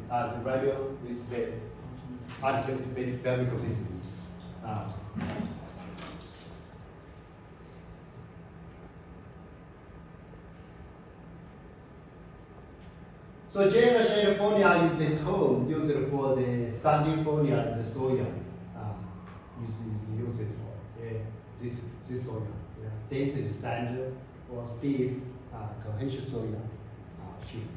the radio is the articulate dynamic capacity. So general shade phonia is a term used for the standing phonia in the soil. Is used for this soil. Density standard or stiff cohesion soil shape.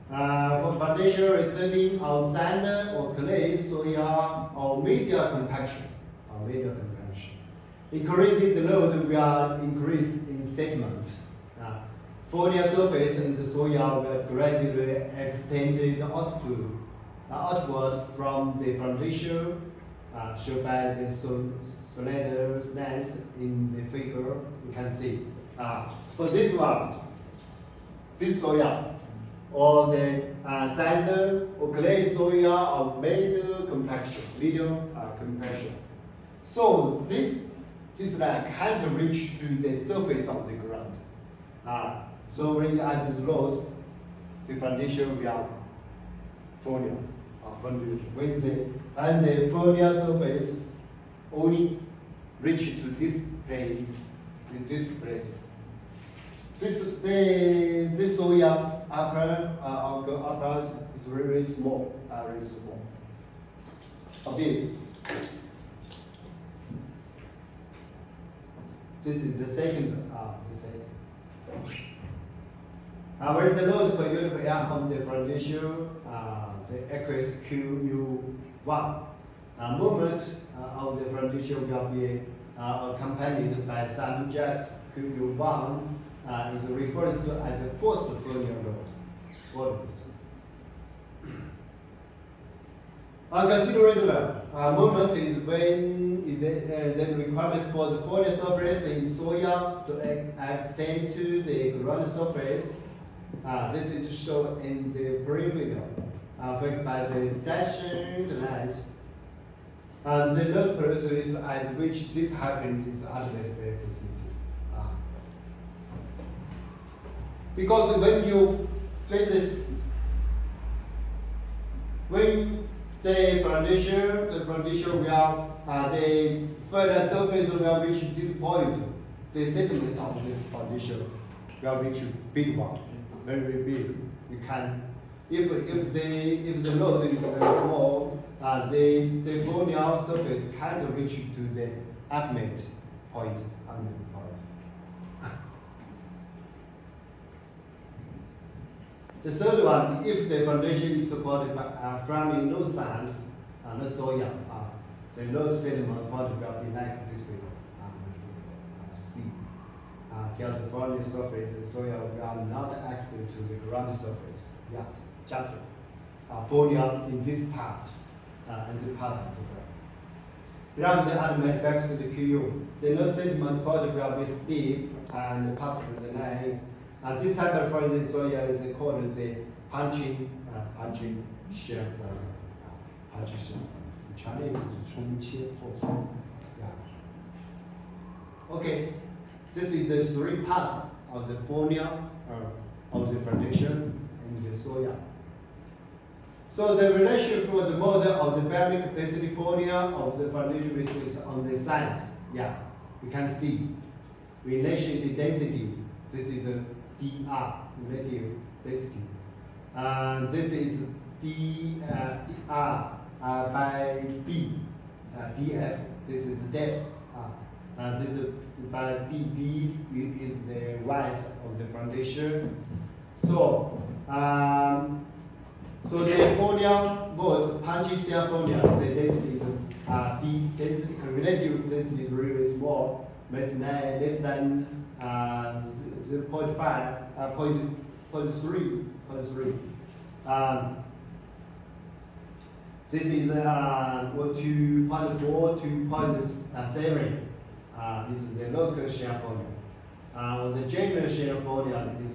For foundation studying on sand or clay soil or media compaction. Increasing the load will increase in sediment. Phonia surface in the soil will gradually extend outward from the foundation, shown by the slender lines in the figure. You can see. For this one, this soil, or the sand or clay soil of medium compaction. So this line can't reach to the surface of the ground. So when you add the loads, the foundation will phonia. When the phonia surface only reach to this place, this soil upper is very small, Okay. This is the second. Where the load per unit per area on the foundation, the aqueous QU1. Movement of the foundation will be accompanied by sand jets. QU1 is referred to as the first phonia load. Considering movement is when the requirements for the phonia surface in soil to extend to the ground surface. This is shown in the brief figure, by the dashed lines. And the load process at which this happens is ultimately very specific. Because when you treat this, when the foundation will, the further surface will reach this point, the sediment of this foundation will reach big one. Very big. You can, if the load is very small, the phonia surface can't reach to the ultimate point. The third one, if the foundation is supported by from no sands, no soil, the load sediment point will be like this figure. C. Here the phonia surface, the soil will not access to the ground surface. Yes, just phonia in this part, and the part of the ground. Beyond the ultimate back to the QU, the load sediment point will be steep and pass through the line. This type of frozen soil is called the punching shell. Punching shell. In Chinese, it's 冲切破松. Okay, this is the three parts of the phonia of the foundation and the soil. So the relation for the model of the bearing capacity phonia of the foundation is on the sides. You can see relation to density. This is a dr, relative density. This is dr by b, df. This is depth. This is by b is the rise of the foundation. So, so the phonia was punching shell phonia. The density is d density, relative density is really small, less than 0.5, 0.3. This is 2.4 to 2.7. This is the local shell phonia. The general shell phonia is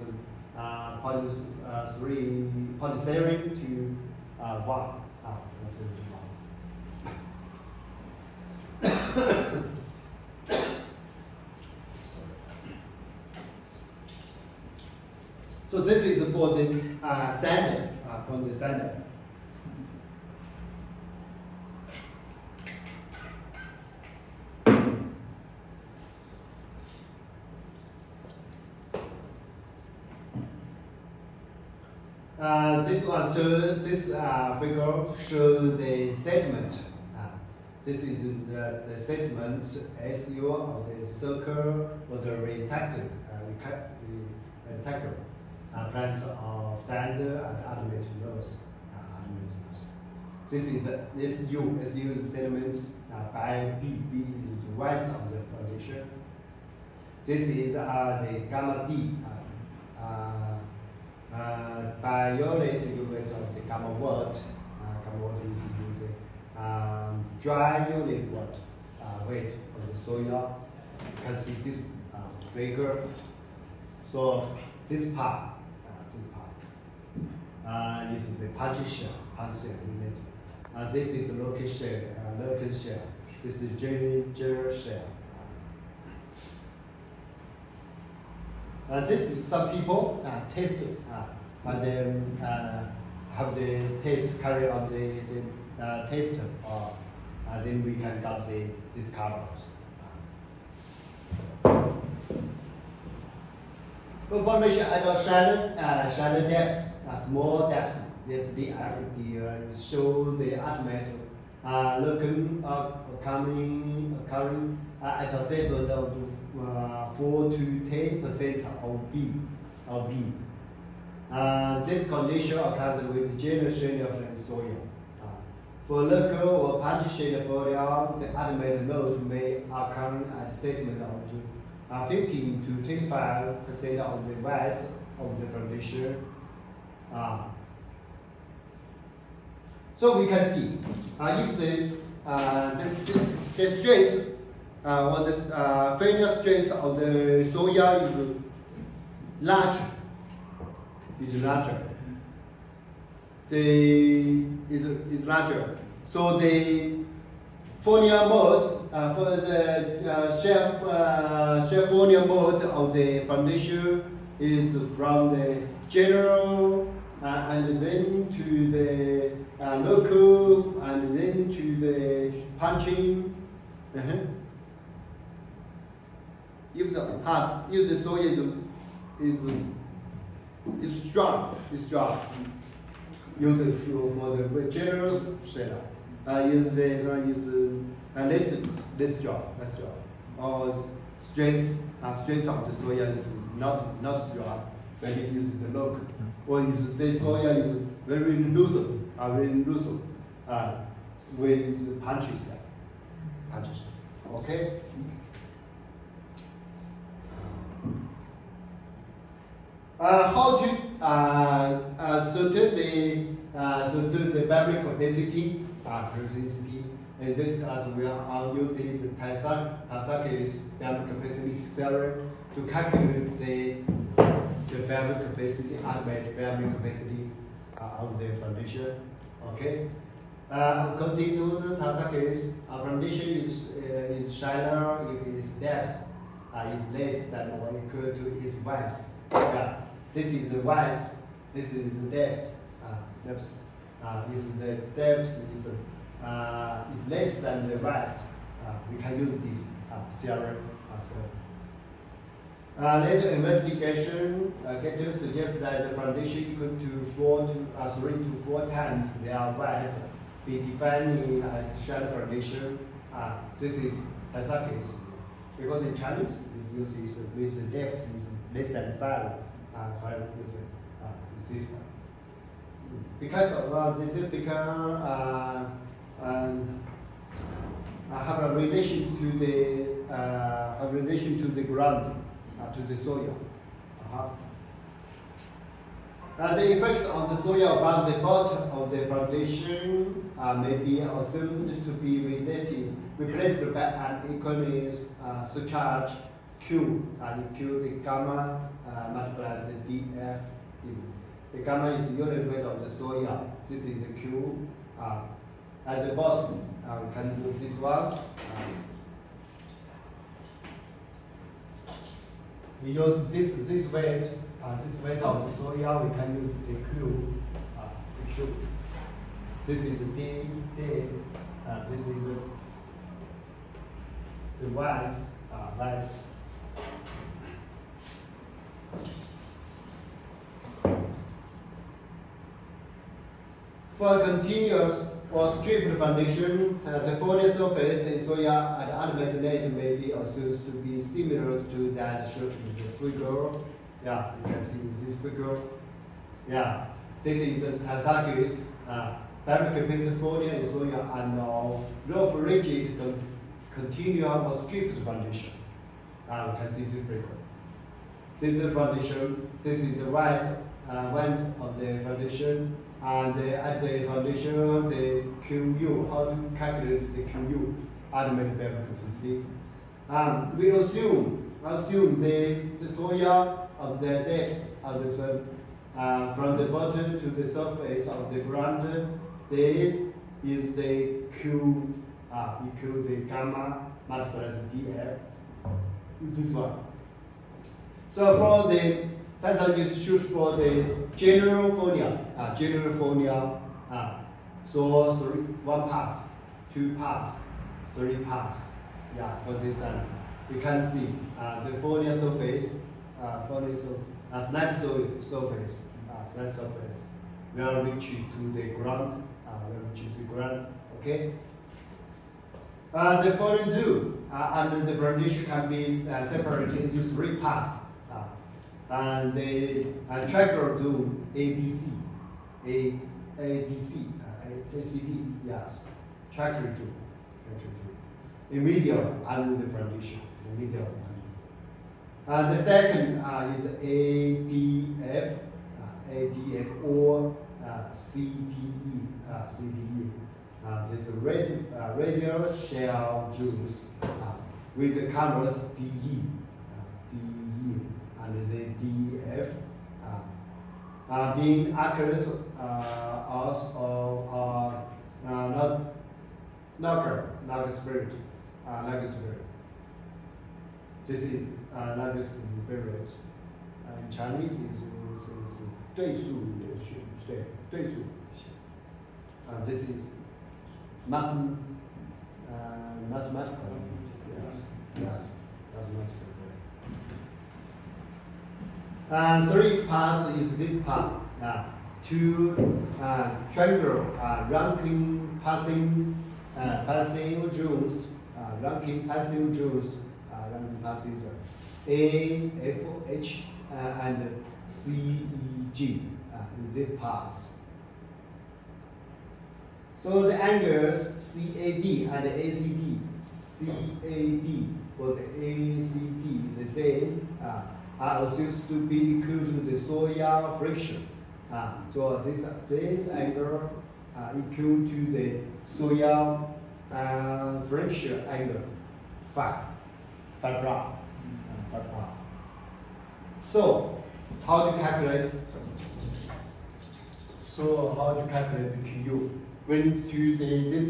0.7 to 1. So this is for the standard, from the standard. This one shows this figure shows the segment. This is the segment SU of the circle or the rectangle. Plans are standard and admit loss. This is this U is used segment by B. B is the width of the foundation. This is the gamma D. By unit unit of the gamma watt. Gamma watt is using dry unit watt weight of the soil. You can see this figure. So this part is the punch shell unit. This is local shell. This is general shell. This is some people test have the test carry on the test, then we can get these colors. Formation at a shallow depth, small depth. That's the FD show the atomic occurring at a stable of 4 to 10% of B. This condition occurs with generation of the soil. For local or punch shade foliar, the atomic load may occur at a segment of 15 to 25% of the width of the foundation. So we can see if the strength or the failure strength of the soil is larger. Is larger. So the Fourier mode for the shear Fourier mode of the foundation is from the general and then to the local and then to the punching. If the soil is strong, use it for the general setup. Use less job. Or strength of the soil is not strong. When you use the local, or the soil is very loose, with punches. Okay. How to certain the battery capacity, and this as we are using Tasakis battery capacity theory to calculate the battery capacity, atomic battery capacity of the foundation. Okay. According to the Tasakis, foundation is shallow if its depth is less than or equal to its width. This is the width, this is the depth. If the depth is less than the width, we can use this theorem. Later investigation get suggests that the foundation equal to 3 to 4 times their width be defined as shallow foundation. This is Tasakis, because in Chinese it uses with depth is less than 5. This one. Because of this is become have a relation to the ground, to the soil. The effect on the soil above the bottom of the foundation may be assumed to be replaced by an equally surcharge Q, and Q is the gamma multiplied the dF. The gamma is the unit weight of the soil. This is the Q. At the bottom, we can use this one. We use this weight this weight of the soil, we can use the Q. The Q. This is the D. This is the Y. Y. For continuous or stripped foundation, the foliar surface in soil at ultimate may be assumed to be similar to that shown in the figure. Yeah, you can see this figure. Yeah, this is the Hazakus. Biomechanical foliar in soil are now rough, rigid, continuous or stripped foundation. You can see this figure. This is the foundation. This is the rise of the foundation. And at the foundation, the QU, how to calculate the QU, ultimate biomechanical consistency. We assume the soil of the depth of the sun from the bottom to the surface of the ground, there is the Q equal the gamma multiplied dF. This one. So for the that's how you choose for the general foliar. So one pass, two pass, three pass. Yeah, for this one, you can see the foliar surface, slight surface will reach to the ground. Okay. The following two under the foundation can be separated into three parts. And the tracker do ABC, ACD, yes, tracker do. Immediate under the foundation, And the second is ADF or CDE. There's a radial shell juice with the colors DE. And the DF being aqueous or not spirit. This is not spirit. In Chinese is 对数的学，对数。This is mathematical. Yes, mathematical. Three parts is this part. Two triangle ranking passing zones. A, F, H, and C, E, G in this part. So the angles CAD and ACD, for the ACD is the same. Are assumed to be equal to the soil friction. So this angle equal to the soil friction angle, phi bar. So how to calculate? The QU when to this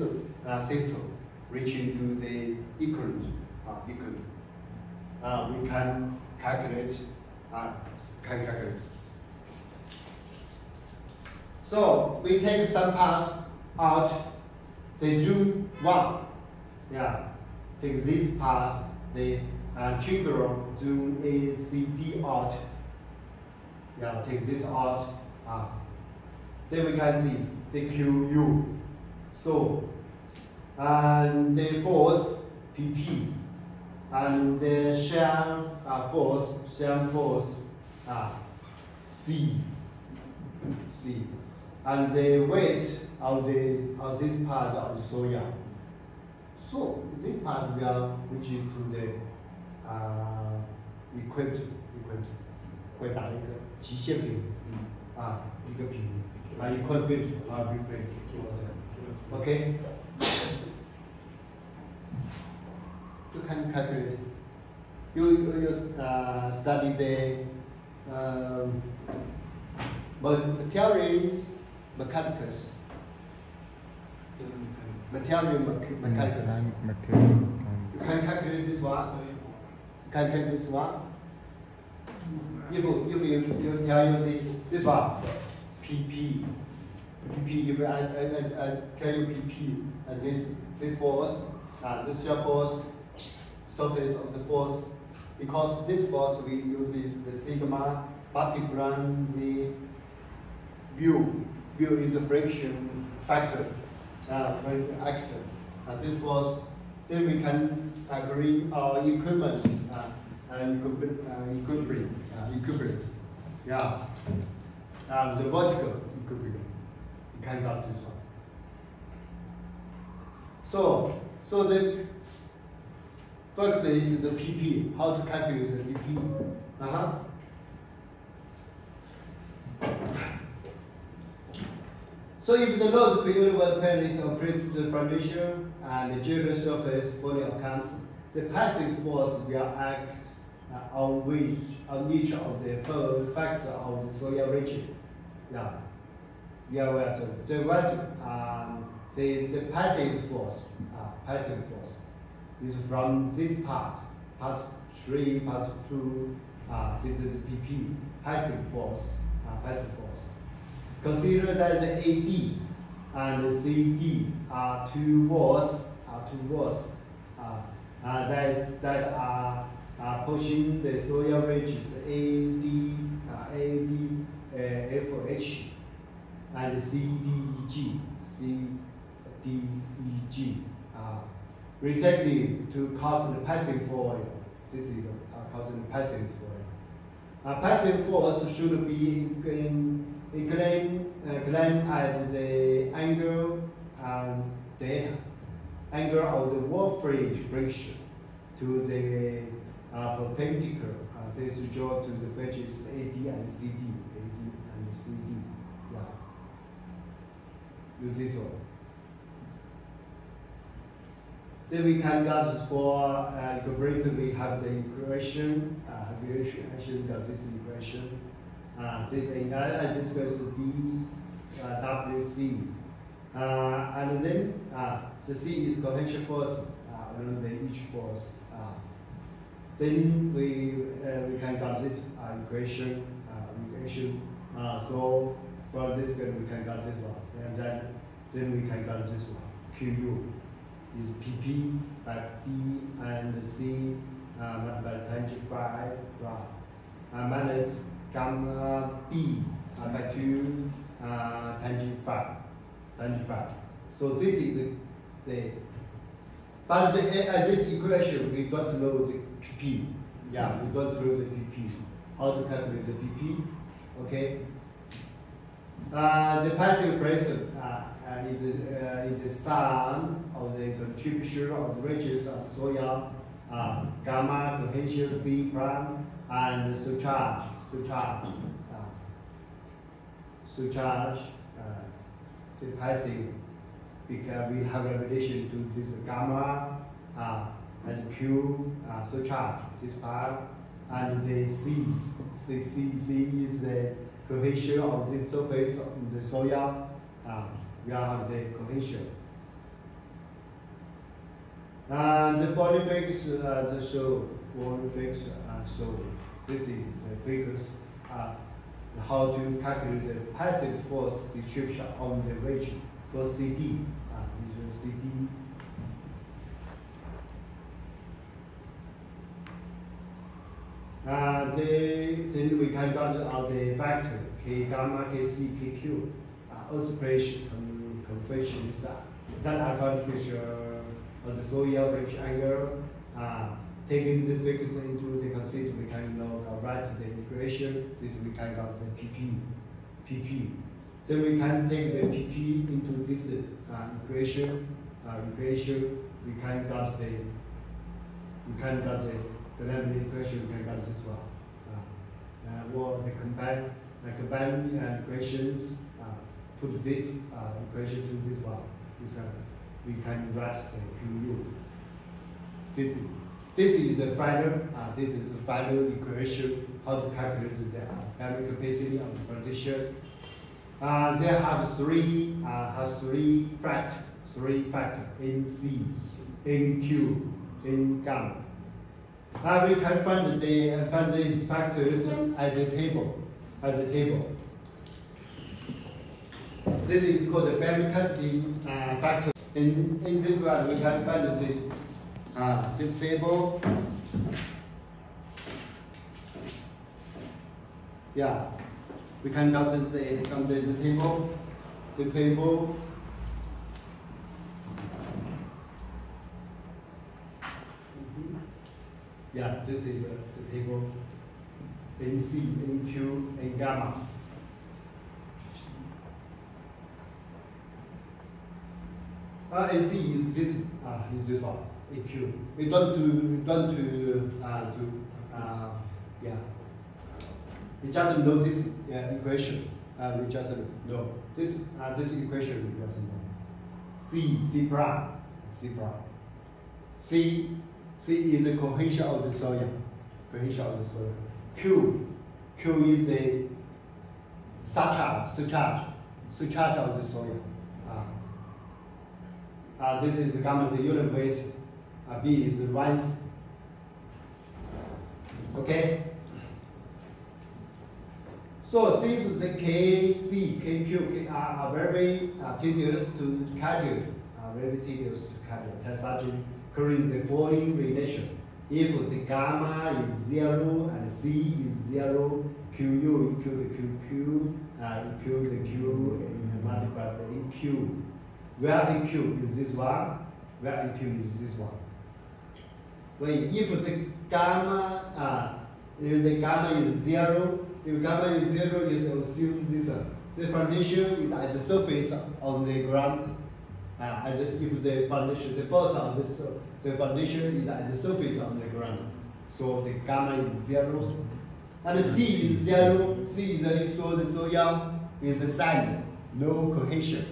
system reaching to the equilibrium? We can calculate. So we take some parts out. The June 1. Yeah. Take this part, the trigger June ACD out. Yeah, take this out. Then we can see the QU. So and the force PP. And the shear force, C, and the weight of this part of the soil. So this part will reach to the equator， 会打一个极限平，一个平，equilibrium，OK。You can calculate. You study the materials mechanics. Material mechanics. You can calculate this one. Can this one? If you tell you this one, PP, if I tell you PP, this force, this shear force, surface of the force, because this force we use is the sigma, particular the mu is the friction factor, friction actor. This force, then we can agree our equivalent, equivalent. Yeah. The vertical equilibrium. You can got this one. So the first is the PP. How to calculate the PP? So if the load per unit work pen is operates the foundation and the general surface volume comes, the passive force will act on each of the four factors of the soil region. Yeah. The passive force is from this part 3, part 2. This is PP, passive force. Consider that the AD and the CD are two walls that are pushing the soil ridges FH and CDEG, respectively to cause the passive volume. This is causing passive volume. Passive force should be inclined at the angle theta, angle of the wall friction to the perpendicular. This is drawn to the edges AD and CD. Yeah. Use this one. Then we can get for equilibrium. We have the equation. Actually, we got this equation. This goes to B WC. And then the C is cohesion force around each force. Then we can get this equation. So from this we can get this one, and then we can get this one. QU is PP by B and C multiplied by tangent phi minus gamma B by 2 tangent phi. So this is but this equation we don't know the PP. Yeah, we don't know the PP. How to calculate the PP? Okay. The passive pressure is the sum of the contribution of the radius of the soil, gamma, potential C prime, and surcharge. The passive, because we have a relation to this gamma as Q surcharge, this part, and the C is the cohesion of this surface of the soil. We have the cohesion. And the volume figures show this is the figures how to calculate the passive force distribution on the region for CD. CD. Then we can get the factor K gamma, Kc, Kq, oscillation coefficients. That alpha pressure of the soil friction angle. Taking these figures into the consideration, we can write the equation. This we can get the PP. Then we can take the PP into this equation. We can get the level equation. We can get this one. Or the combine equations. Put this equation to this one. We can write the QU. This is the final equation how to calculate the dynamic capacity of the foundation. There have three factors in C, in Q, in gamma. We can find these factors at the table. This is called the Berry-Cassidy factor. In this one, we can find this table. Yeah, we can note the table. The table. Yeah, this is the table in C, in Q, in gamma. In C is this one, in Q. We don't yeah. We just know this equation. We just know this equation. We just know C prime. C is the cohesion of the soil. Q is the surcharge of the soil. This is gamma, the unit weight. B is the rise. Okay. So since the K, C, K, Q, K are very tedious to calculate, Tesargi occurring the following relation. If the gamma is 0 and C is 0, QU equal to QQ, equal to Q, and multiply the EQ. Where EQ is this one, where EQ is this one. If the gamma is 0, if gamma is 0, you assume this the foundation is at the surface of the ground. If the foundation, the bottom of the foundation is at the surface of the ground, so the gamma is 0. And C is 0. C is so the soil is a sand, no cohesion.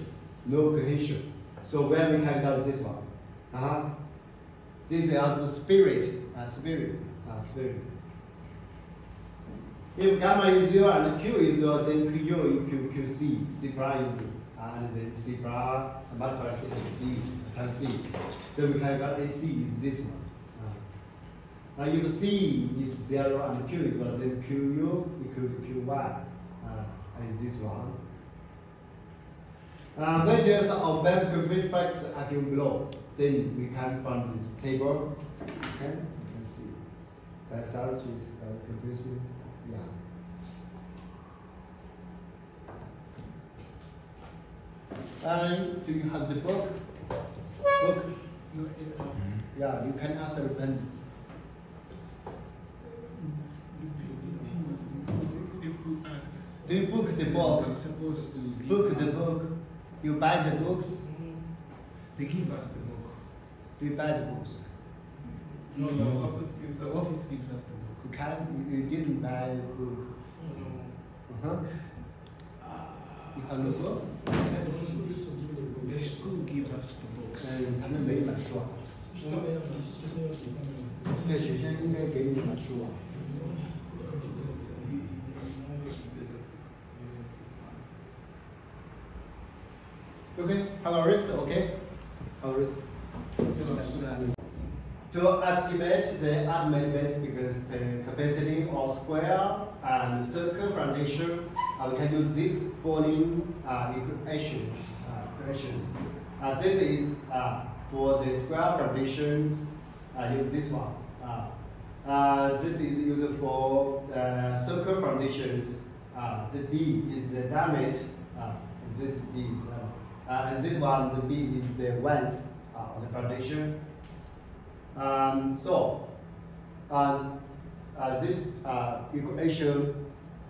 So when we can get this one, this is also spirit. If gamma is 0 and Q is 0, then QU equal QC. C prime is and then C prime multiplied C and C. So we can get AC is this one. If C is 0 and Q is 0, then QU equal to QY is this one. Measures of Berry facts are given below. Then we can find this table. Okay, you can see. That starts with confusing. Yeah. And do you have the book? Yeah, you can ask a pen. Do you book the book? Book the book. You buy the books? They give us the book. Do you buy the books? No, the office gives us the book. You didn't buy the book? No. You have no book? The school gives us the books. 他们没买书啊？对，学校应该给你买书啊。Okay, have a risk, okay? Have a risk. To estimate the ultimate basic capacity of square and circle foundation, we can use this following equations. This is for the square foundation. Use this one. This is used for circle foundations. The B is the diameter. This B is and this one, the B is the length of the foundation. This equation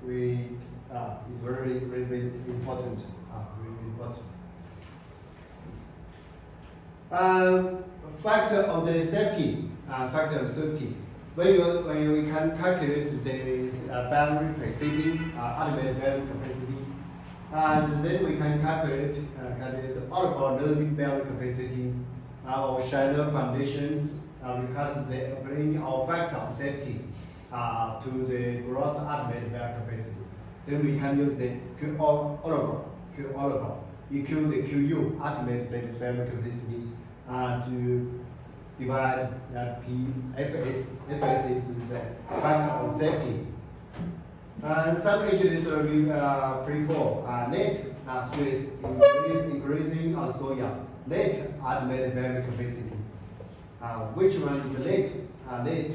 is very important. Factor of the safety. When we can calculate the boundary capacity, ultimate boundary capacity, and then we can calculate all of our loading boundary capacity of shallow foundations because they apply our factor of safety to the gross ultimate boundary capacity. Then we can use the Q all over equal the QU ultimate boundary capacity divide P Fs. Fs is the factor of safety. Some engineers prefer net stress increasing on soya, net ultimate vacuum capacity. Which one is net ultimate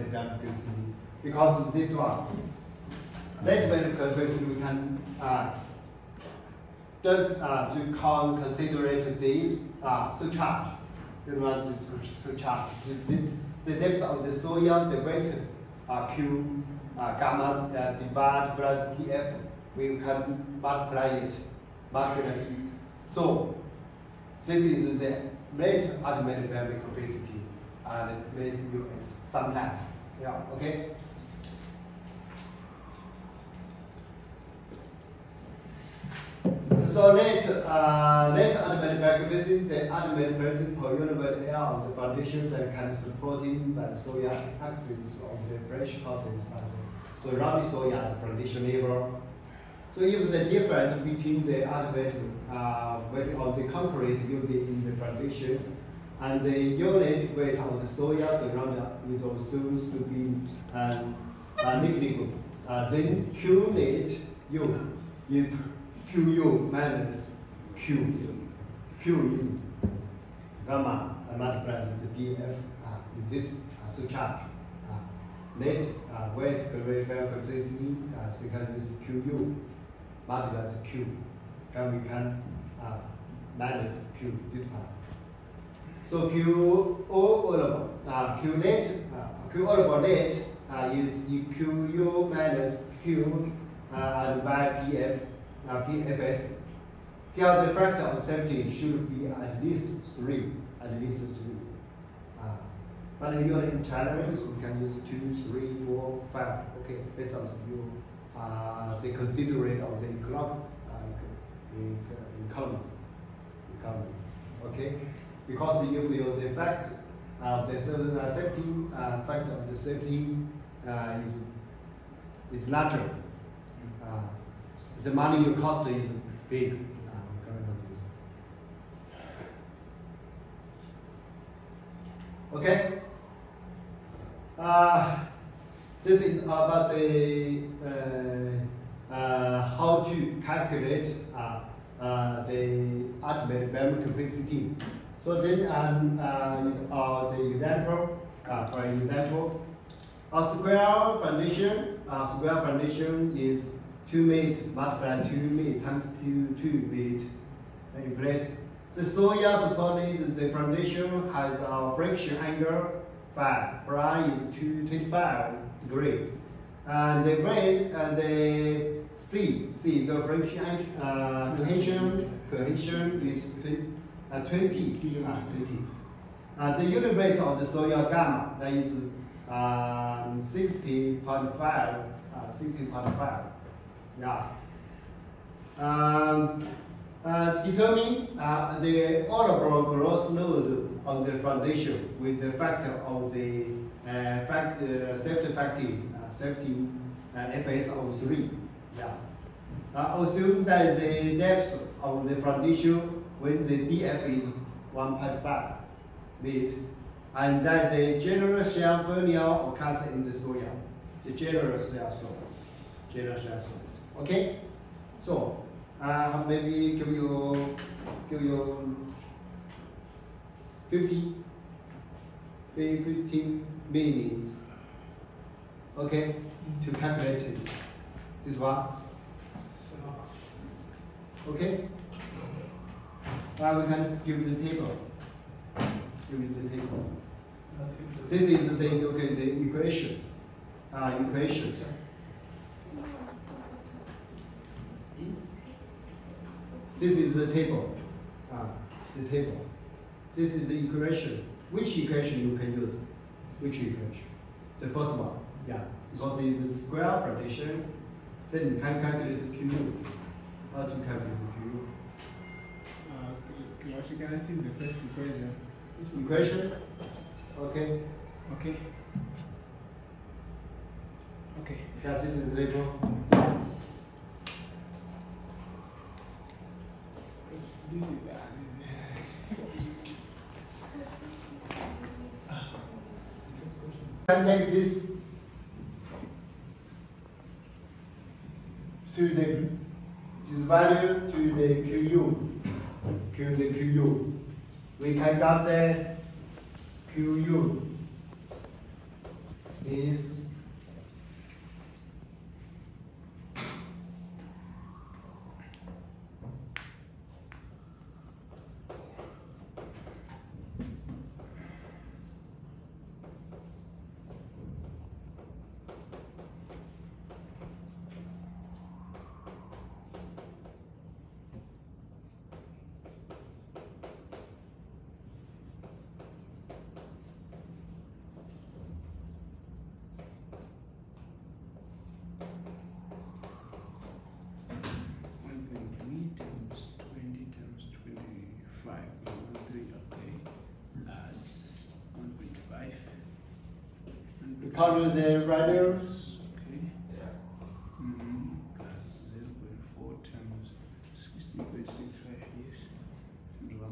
vacuum capacity? Because this one, net vacuum capacity we can to consider this surcharge. You run this surcharge. The depth of the soya, the weight Q gamma divided plus PF. We can multiply it. So this is the rate ultimate vacuum capacity and rate US sometimes. Yeah, okay. So net ultimate vacuum capacity, the ultimate pressure per unit area of the foundation that can supporting by the soya axis of the pressure causes so rounded soya at the foundation level. So if the difference between the ultimate weight of the concrete used in the foundations and the unit weight of the soya surrounded is assumed to be negligible, then Q net U is QU minus Q. Q is gamma multiplies the DF in this surcharge. Net weight vacuum capacity second is QU multiplies Q. And we can minus Q this part. So Q all over Q net Q all over net is QU minus Q and by PF. PFS. Here the factor of safety should be at least 3. But here in China, so we can use 2, 3, 4, 5. Okay, based on the considerate of the economy. Okay, because you will the fact the safety factor of the safety is larger. The money you cost is big. Okay. This is about the how to calculate the ultimate vacuum capacity. So then is the example. For example, a square foundation is 2 meter multiplied 2 meter times 2 meter in place. The soya supporting the foundation has a friction angle phi. Phi is 225 degrees. And the grade and the C the friction cohesion is 20. The unit weight of the soya gamma that is 60.5. Yeah. Determine the overall gross load of the foundation with the factor of the safety Fs of 3. Yeah. Assume that the depth of the foundation when the df is 1.5 meter, and that the general shear failure occurs in the soil. The general shear source. Okay, so maybe give you 15 minutes. Okay, to calculate it. This one. Okay. We can give the table. This is the equation. This is the table. This is the equation. Which equation you can use? Which equation? The first one. Yeah. Because it's a square foundation. Then you can calculate the Q. How to calculate the Q? Can I see the first equation? Equation? Okay. Yeah, this is label. This is can take this to the this value to the QU. We can get the QU is cover the values. Okay. Yeah. Plus 0.4 times 16.65 yes. And 1.5.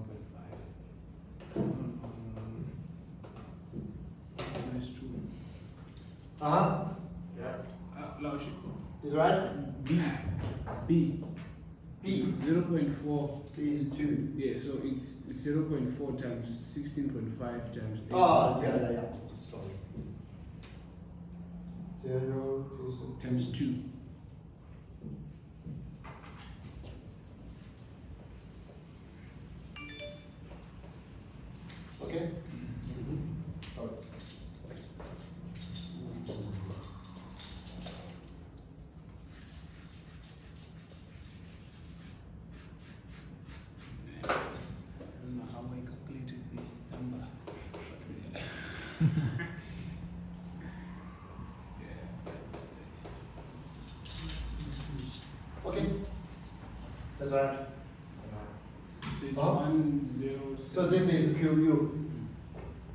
Minus 2. Yeah. Is right? B. 0.4 is 2. Yeah, so it's 0.4 times 16.5 times 8. Oh, yeah. Sorry. 0 times 2. Okay. I don't know how I calculated this number. Okay. That's right. So it's Oh. 107. So this is QU.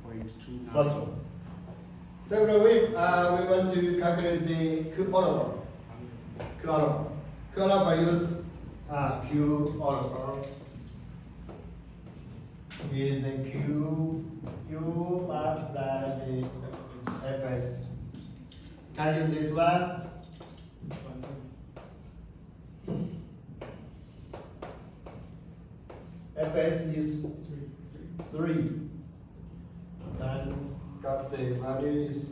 0.2. First one. So we want to calculate the Q order. Q order use Q order is a Q multiplied the Fs. Can you use this one? Fs is 3. Then got the value is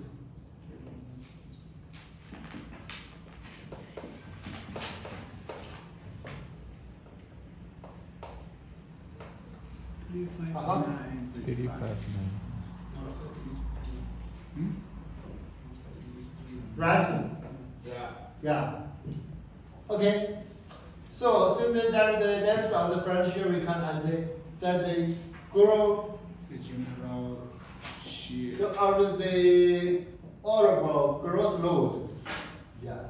359. right? Yeah. Okay. So since there is a depth on the front here, we can add that the grow The general shear. out of the orbital gross load. Yeah.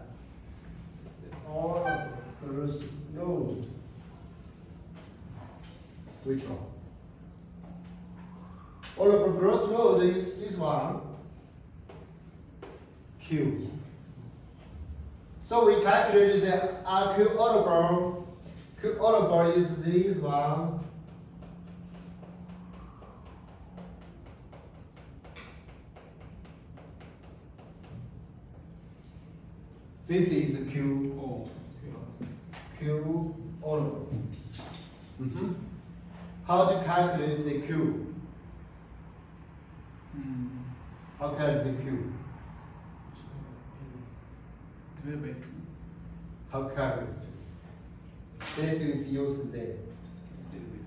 The orbital gross load. Which one? Orbital gross load is this one. Q. So we calculated the Q orbital. Q orbital is this one. This is the Q. Oh. Q orbital. How to calculate the Q? How to calculate the Q? Divided by 2. How to calculate? This is use the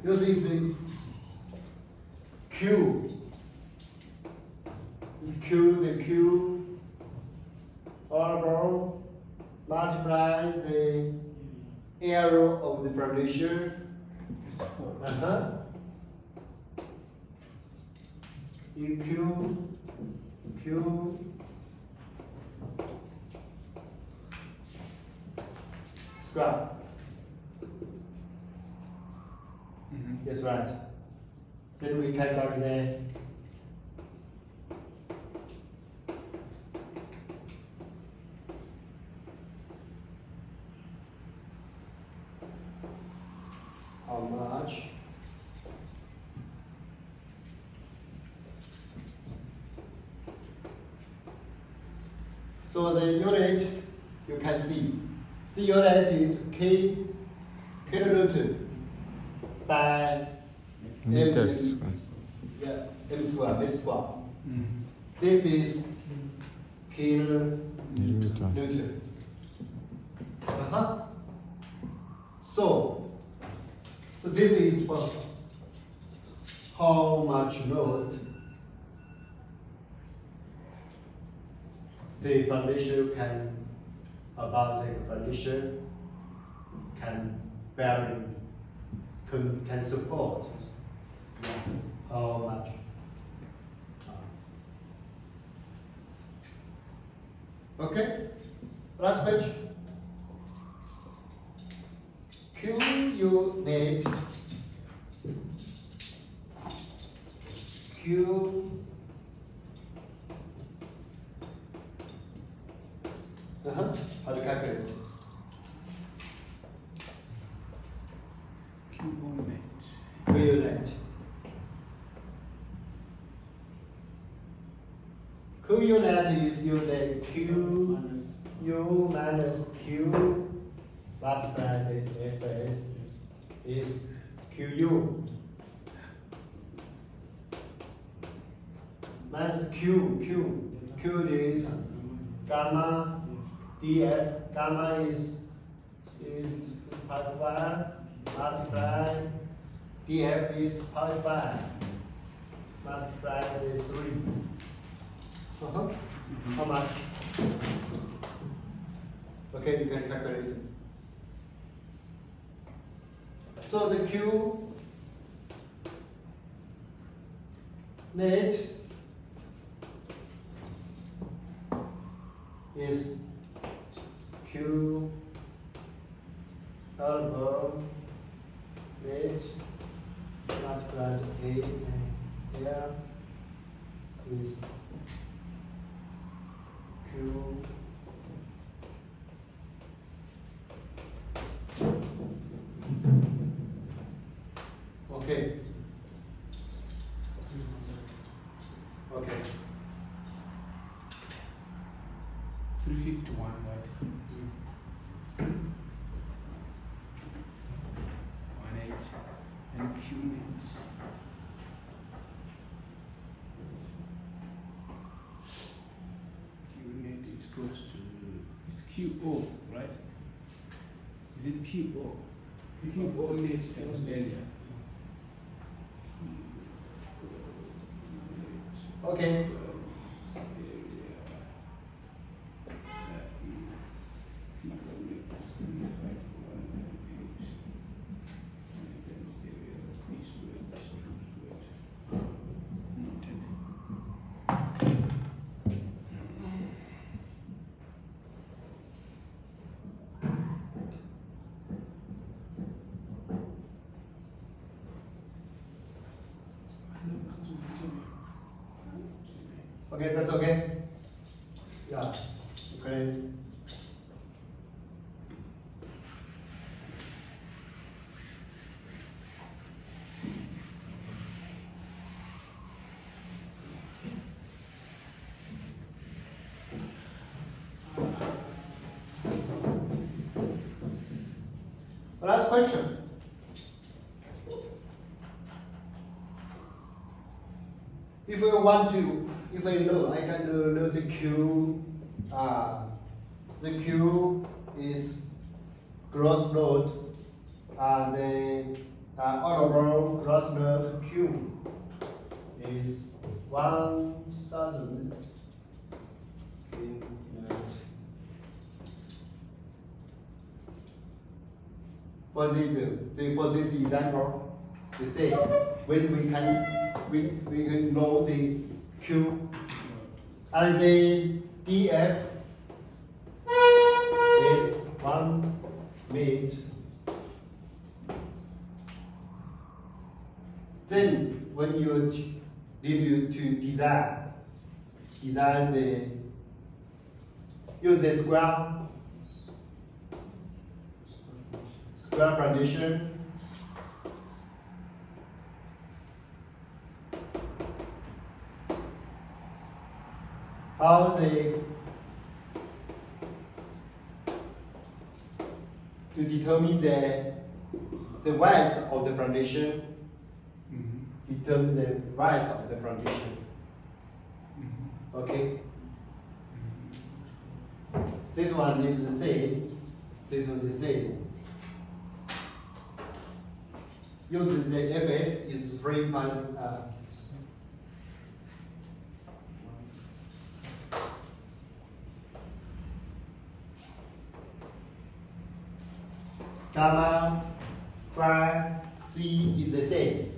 using the Q. The Q orbital multiply the area of the formation. It's 4. Q square. That's right. Then we calculate the how much So the unit you can see. The unit is kilonewton by m square, m square. This is kilonewton. So this is for how much load the foundation can, about the foundation can bear, can support how much. Okay, last page. Q unit Q how to calculate? Q unit. Q unit. Q unit is using Q U minus Q multiplied by Fs is Qu minus Q is gamma df. Gamma is 0.1 multiplied df is 0.5 multiplied by 3. How much? Okay, you can calculate it. So the Q net is Q elbow net multiplied A and L is Q okay. Okay. 351, right? 18 and Q units. Q unit is close to, it's QO, right? Is it QO? QO net times area. Okay. Okay, that's okay. Yeah, okay. Last question. If we want to, if I know, I can know the Q. The Q is gross load. The overall gross load Q is 1,000 kilonewton. For this example, they say when we can know the Q and the dF is 1 meter. Then when you need to design the use the square foundation. How the to determine the width of the foundation. Determine the width of the foundation. Okay. This one is the same. This one is the same. Uses the Fs is 3. Gamma, phi, C is the same.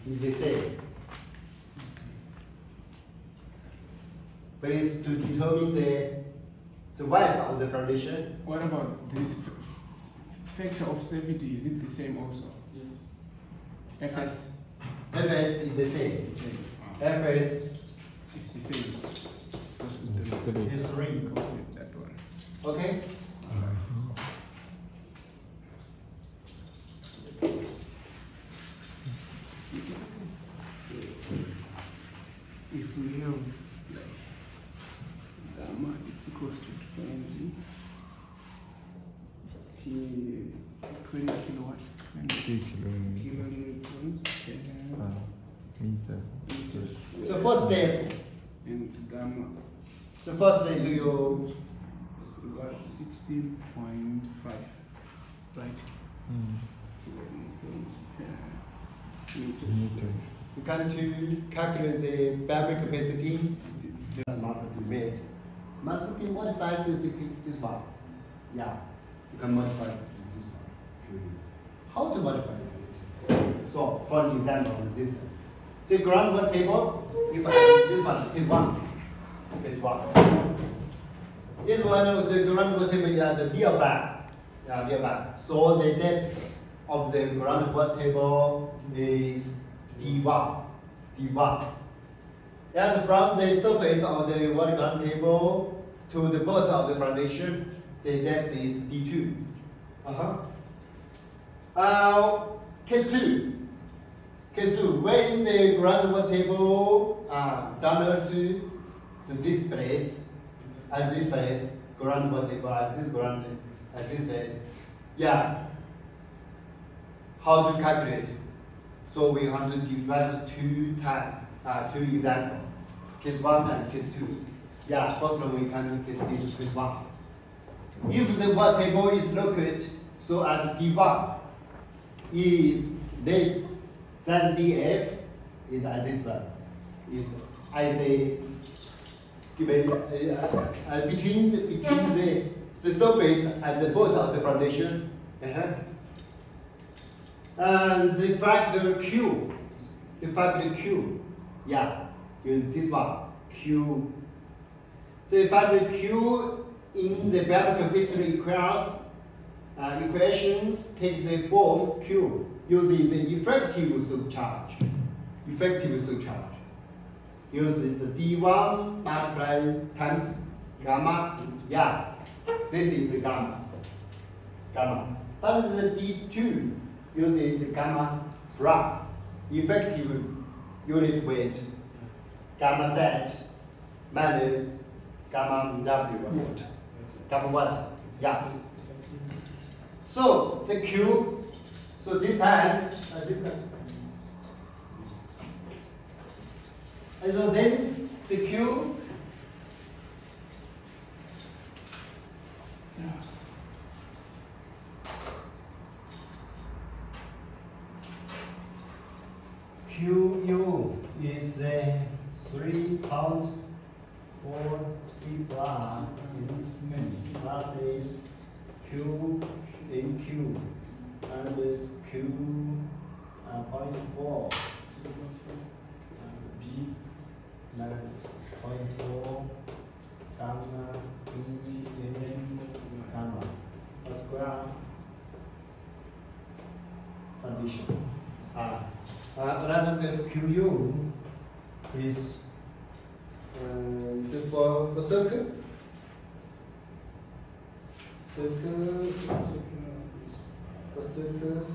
Is the same. But it's to determine the width of the foundation. What about the factor of safety? Is it the same also? Yes. Fs. Fs is the same. It's the same. Fs It's the same. is 3. That one. Okay? If we have like gamma is equals to 20 kilowatts, 20 kilonewtons per meter. So first step, and gamma you we got 16.5, right? Kilonewtons per meter. Meters. you can to calculate the battery capacity. This must be made. Must be modified with this one. Yeah, you can modify this one. How to modify it? So, for example, this the ground water table. If I this one is 1, is 1. This one the ground water table is nearby. Yeah, nearby. So the depth of the ground water table is D1. And from the surface of the water ground table to the bottom of the foundation, the depth is D2. Case 2. Case 2, when the ground water table down to this place, at this place, ground water table at this place, yeah. How to calculate? So we have to divide two examples, case 1 and case 2. Yeah, first one we can case 1. If the water table is located so as D1 is less than DF, is at this one, is at the between the surface and the bottom of the foundation. And the factor Q, yeah, use this one, Q. The factor Q in the battery capacity equations takes the form Q using the effective surcharge. Uses the D1 multiplied times gamma. Yeah, this is the gamma. But the D2 uses gamma from effective unit weight, gamma set minus gamma W. Gamma watt. Yeah. So the Q, so this hand, and so then the Q QU is 3 pound for C plus that is Q in Q and this Q 0.4 B minus 0.4 gamma B in gamma square condition. Another QU is just for circle. For circles.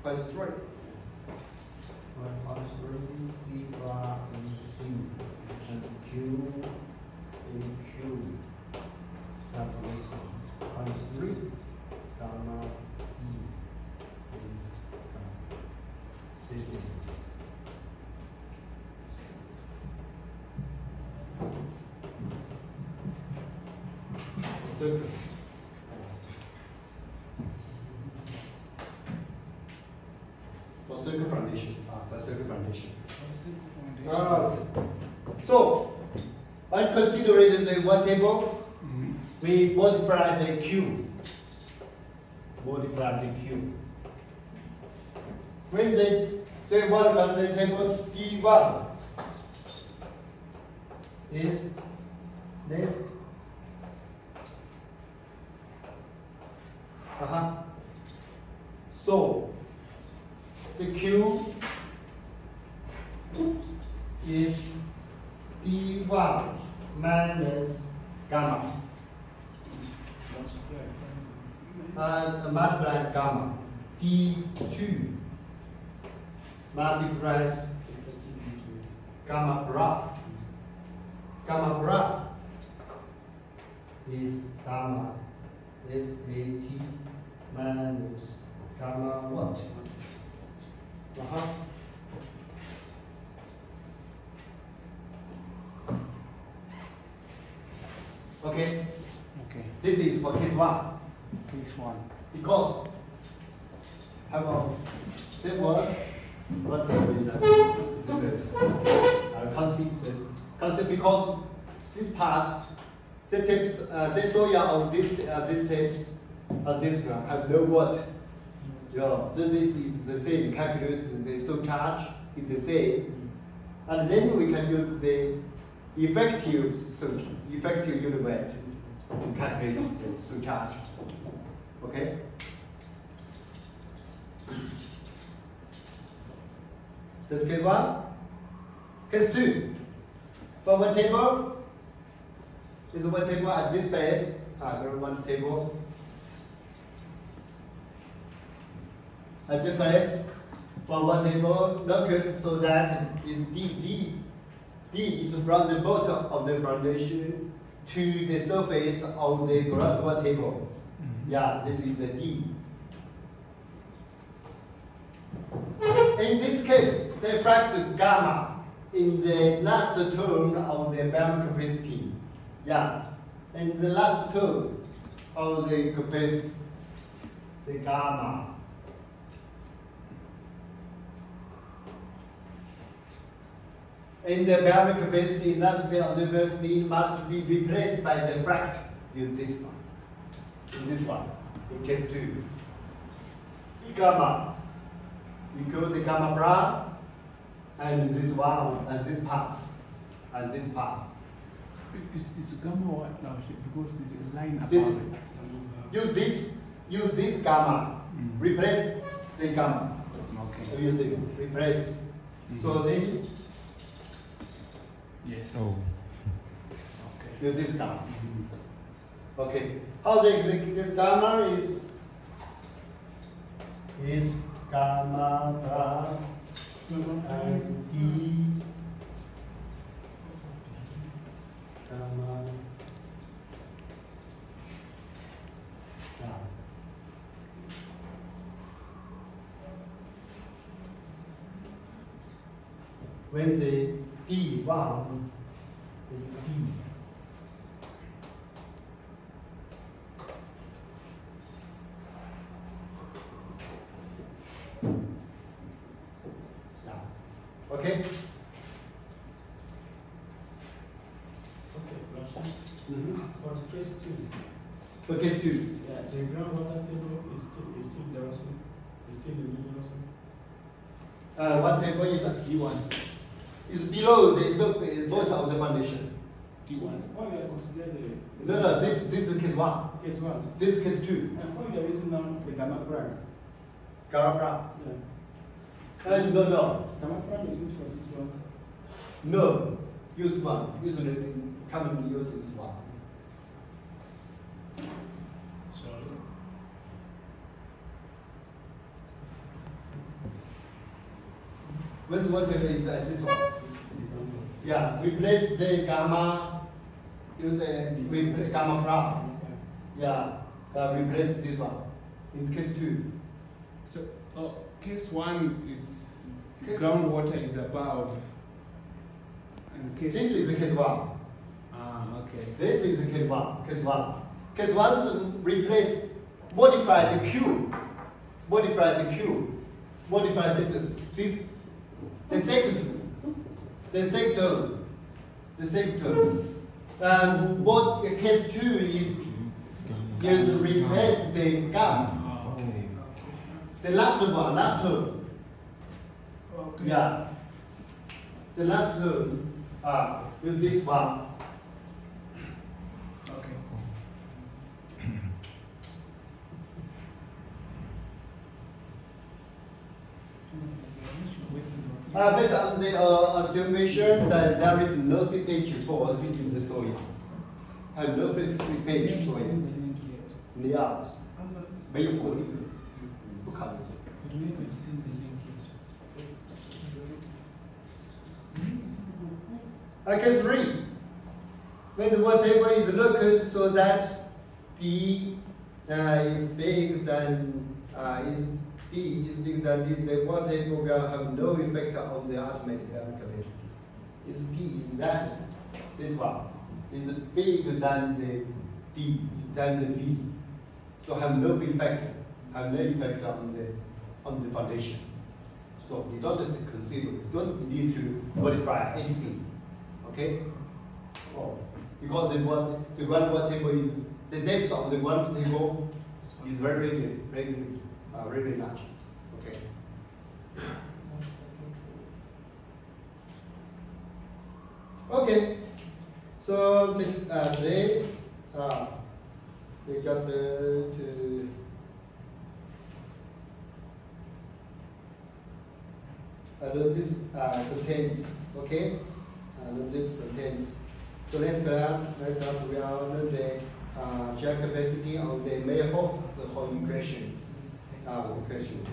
0.3. 1.3 C bar in C and Q in Q. gamma this is circle. For circle foundation. For circle foundation. So, when considering the one table, we multiply the Q. Multiply the Q. When the one on the table D1 is this. So the Q is D1 minus gamma. Multiply gamma. D2 multiplies gamma bra. Gamma bra is gamma SAT minus gamma what? Okay. Okay. This is for case 1. Case 1. Because how about this word? What is consider because this part, the tips, the soya of this tips, this one have no word. Yeah, so this is the same. Calculate the soil charge is the same, and then we can use the effective unit weight to calculate the soil charge. Okay. This is case 1. Case 2. For one table, is one table at this place. There is one table at this place. For one table, locus so that is D. D is from the bottom of the foundation to the surface of the ground one table. Yeah, this is the D. In this case, they factor gamma in the last term of the Bellman capacity. Yeah, in the last term of the capacity, the gamma. In the Bellman capacity, last bit of the capacity must be replaced by the fract in this one. In this one, in case 2. E gamma equal the gamma bra, and this one, and this pass, and this pass. It's gamma what now? Because there's a line above This, it. use this gamma, replace the gamma. Okay. Use it, replace. So then, Yes. Oh. Okay. use this gamma. Okay. How they execute this gamma is gamma bra and D gamma bra. When the D1 is D. Okay? Okay, question. For case 2. For case 2. Yeah, the groundwater table is still there also. Is still in the middle also. What table is that? D1. Is below the bottom of the foundation. D1. Why we are considering the No, this is case 1. case 1. This is case 2. And why we are using now the gamma prime? Gamma bra. Yeah. No. Gamma prime is used for this one. No. Use 1. Usually commonly use this 1. Sorry. When what is at this one? Yeah, replace the gamma, use with gamma prime. Yeah, replace this one. in case 2. So, case 1 is groundwater is above, and case This is case 1. Okay. This is case 1. Case 1. Case 1 is replace, modify the Q. Modify the Q. Modify this the second term. What case 2 is replace the gamma. The last term. Okay. Yeah. The last term is this one. Okay. Based on the assumption that there is no seepage force into the soil, and no seepage soil. 你啊，没有活力，不可能。 Case 3. When the water table is located so that D is big than D is bigger than D, the water table will have no effect on the ultimate bearing capacity. Is D is that this one is bigger than the D than the B, so have no effect on the foundation. So you don't consider, you don't need to modify anything. Okay? Oh, because the groundwater table is the depth of the groundwater table is very large. Okay. Okay. So this today we just to this contains. Okay. This contains. So next class we will learn the shear capacity of the Meyerhoff's equations. Equations.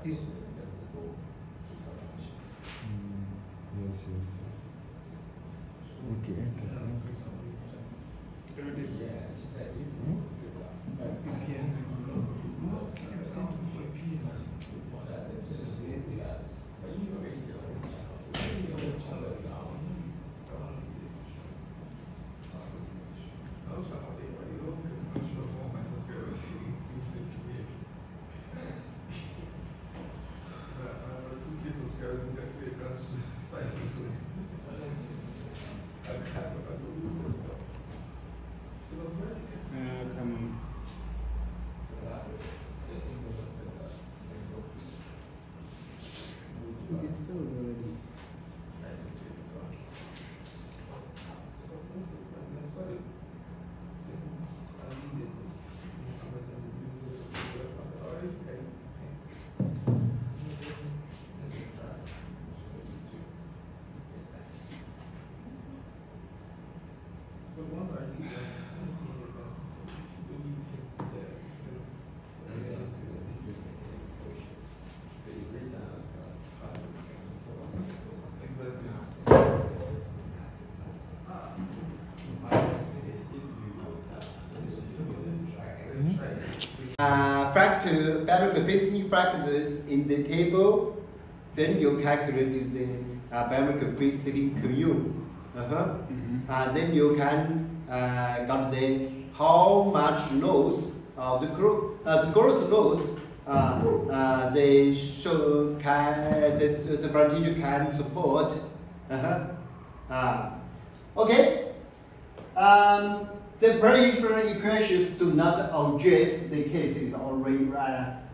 This. Come on. It's so already. Factor bearing capacity factors in the table, then you calculate the bearing capacity Q. Then you can got the how much loss the gross loss they show the frontier can support. Okay. The pressure equations do not address the cases already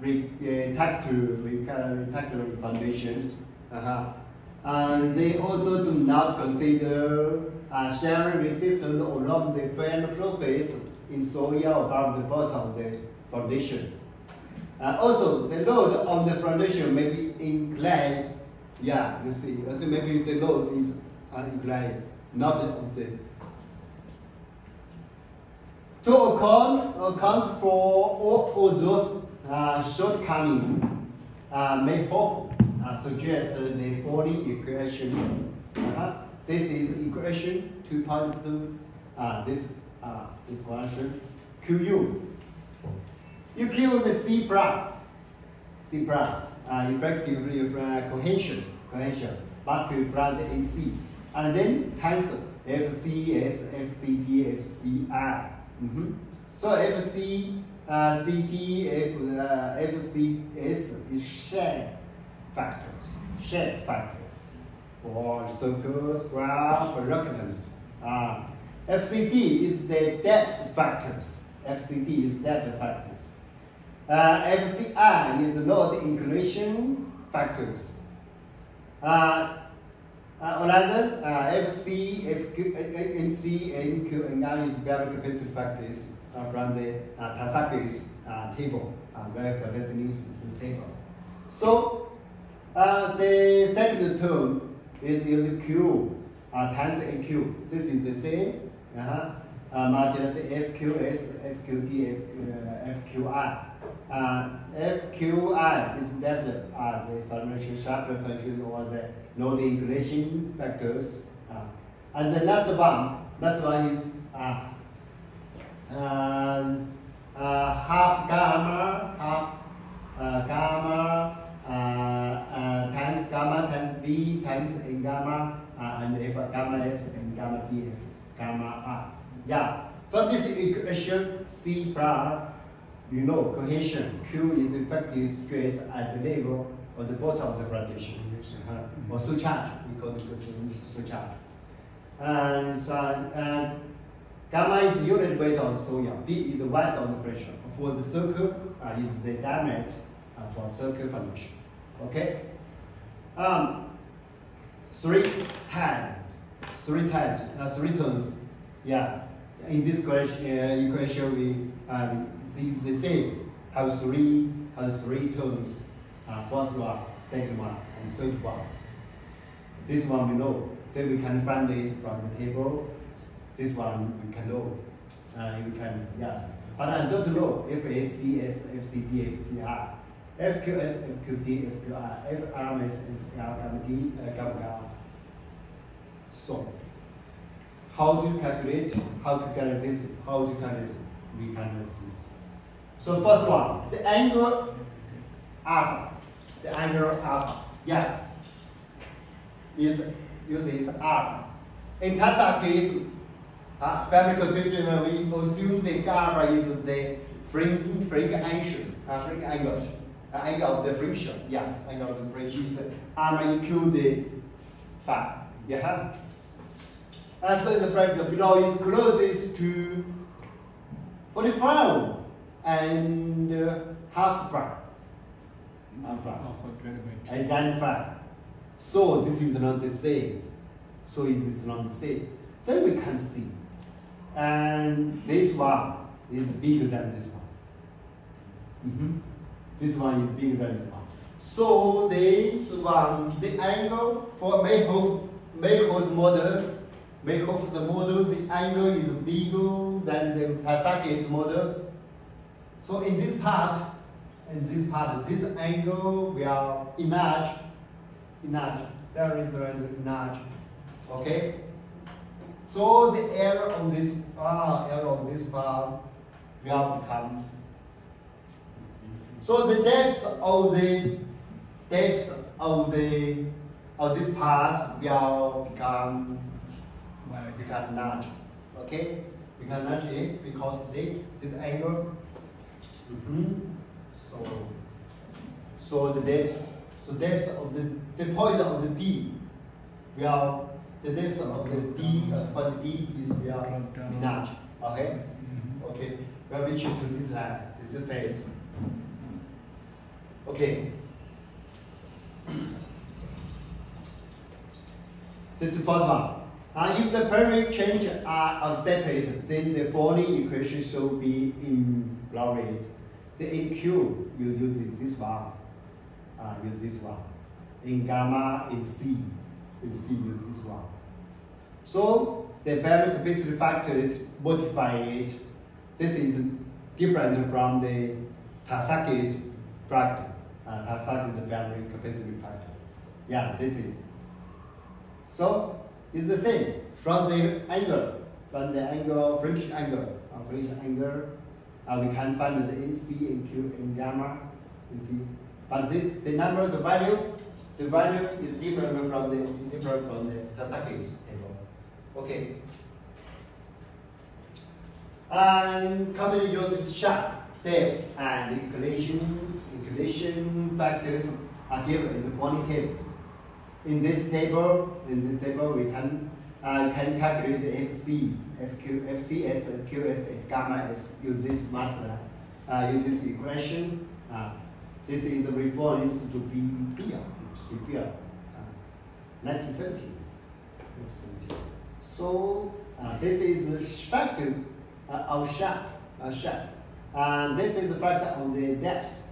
rectangular foundations. And they also do not consider shear resistance along the fan flow face in soil above the bottom of the foundation. Also, the load on the foundation may be inclined. Yeah, you see. Also, maybe the load is inclined, not on the To account for all those shortcomings, may hope suggest the following equation. This is equation 2.2. This equation QU. You kill the C prime, effectively cohesion, but we branch in C, and then times FCS, FCD, FCI. So FC, CD, FCS is shared factors for circles, graph, rectangles. FCD is the depth factors. FCI is load inclination factors. Another FC, FQ, NC, NQ, and now is very capacity factors from the Tasakis table, very capacity table. So the second term is using Q times NQ. This is the same. Marginus FQS, FQD, FQI. FQI is that the financial sharper function or the load inclination factors. And the last one is half gamma times B times N gamma, and F gamma S and gamma D F gamma R. Yeah, for this equation C prime, you know cohesion Q is effective stress at the level or the bottom of the foundation, or surcharge. We call it surcharge. And gamma is the unit weight of the soil. B is the mass of the pressure. For the circle, is the diameter for circle function. Okay. Three terms. Yeah. In this equation, we this is the same. Have three terms. First one, second one, and third one. This one we know. Then we can find it from the table. This one we can know. You can yes. But I don't know FSCS, FCD, FCR, FQS, FQD, FQR, FRMS, FRMD, FQR. So, how to calculate this? We can use this. So first one, the angle alpha. Yeah, uses alpha. In Tasa case, basic system, we assume the alpha is the angle of the friction. Yes, angle of the friction is alpha equal the phi. Yeah. So the bracket below is closest to 45 and half phi. And then phi. So this is not the same. So it is not the same. So we can see. And this one is bigger than this one. This one is bigger than this one. So the angle for Mayhew's model, the angle is bigger than the Tasakis model. So in this part, this angle will enlarge. There is enlarge. Okay. So the error of this part will become. So the depth of this part will become large. Okay, become large because this angle. So the depth of the point of the D will. The depth of the D point D is will large. Okay? Okay. We will reach to this line, this place. Okay. This is the first one. If the primary change are separate, then the following equation should be in block rate. The in Q, you use this one. Use this one. In gamma, in C, use this one. So the variable capacity factors multiply it This is different from the Tasaki's factor. Tasaki is the battery capacity factor. Yeah, this is. So it's the same from the angle, friction angle, we can find the NC and Q and gamma, NC. But the number, the value is different from the Tasaki's table. Okay. And commonly uses sharp, depth, and inclination factors are given in the following tables. In this table, we can calculate the FC, FQ, FCS, FQS, F gamma S. Use this multiply. Use this equation. This is a reference to BPR, 1970. So this is the factor of sharp. And this is the factor of the depth.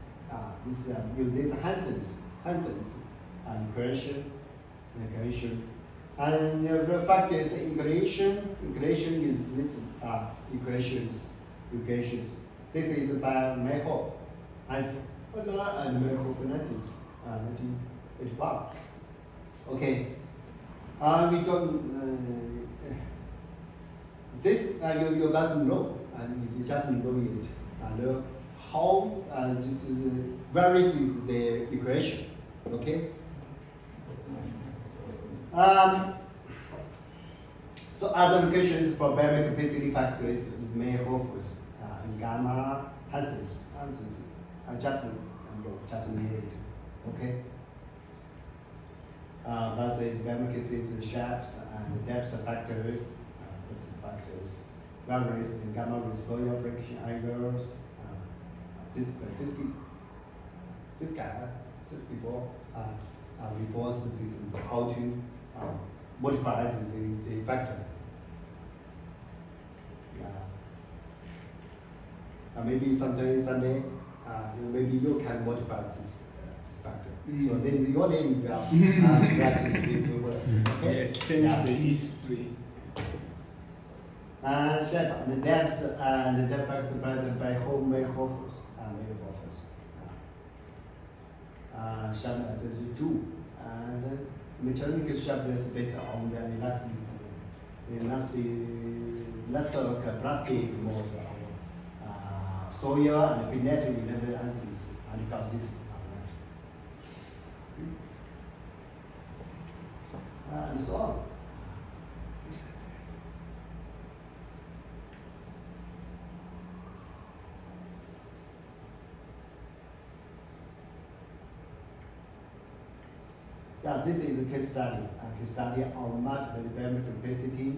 This uses Hansen's equation. And the factor is inclination. Inclination is this equations. This is by Mayhoff and Mayhoff 1985. Okay. We don't. This you doesn't know, and you just know it. And how varies is the equation. Okay. So other equations for battery capacity factors is Mayhoff's and gamma Hansen's. I just made it. Okay. But there is battery capacity shapes and depth factors. Varies in gamma with soil friction angles. This people refers to this how to modify the factor. Maybe someday, maybe you can modify this factor. So then your name will practice the work. Okay? Yes, change the history. Shape the depth and the depth factor present by Mayhoff's. Shape as a Jew. And mechanical shape is based on the elastic plastic mode, soil and finite level axis, and consist and so on. Yeah, this is a case study on multiple battery capacity.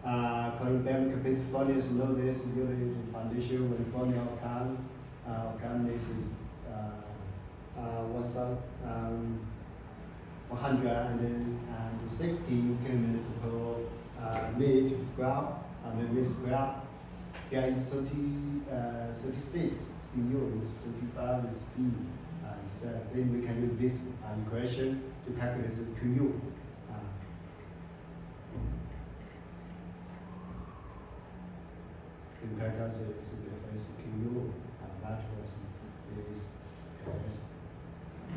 Current battery capacity volumes know this usually to foundation when volume can this is 160 kilometers per meter square. Here is 36. CU is 35 is B. So then we can use this equation to calculate the QU. To calculate the FS QU, that was this FS.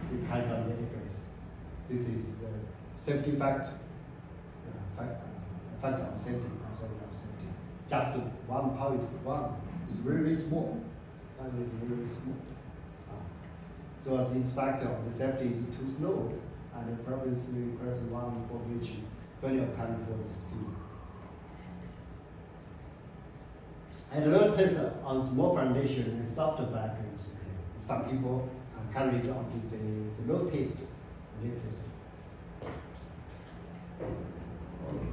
To calculate the FS. This is the safety factor, factor of safety, Just 1.1 is very small. That is very small. So this factor of the safety is too slow, and previously requires one for which failure can for the C. And load test on small foundation and soft backends. Some people carry it onto the load test. Okay.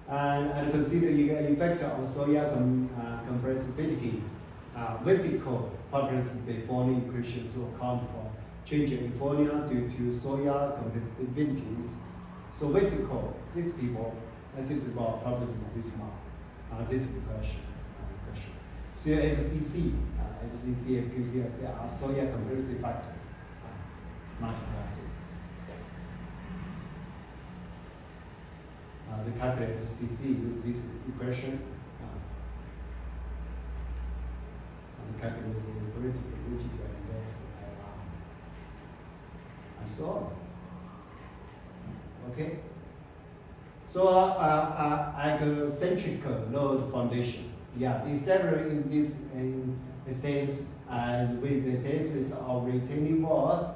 And consider the effect on soil compressibility. Physical properties the following equations to account for change in formula due to soil compatibilities. So physical, these people properties this one. This question. So FCC, FQV are soil compressive factor. To calculate FCC, use this equation. calculate the critical rigid index and so on. Okay? So eccentric load foundation. Yeah, it's several in this states and with the territories of retaining walls,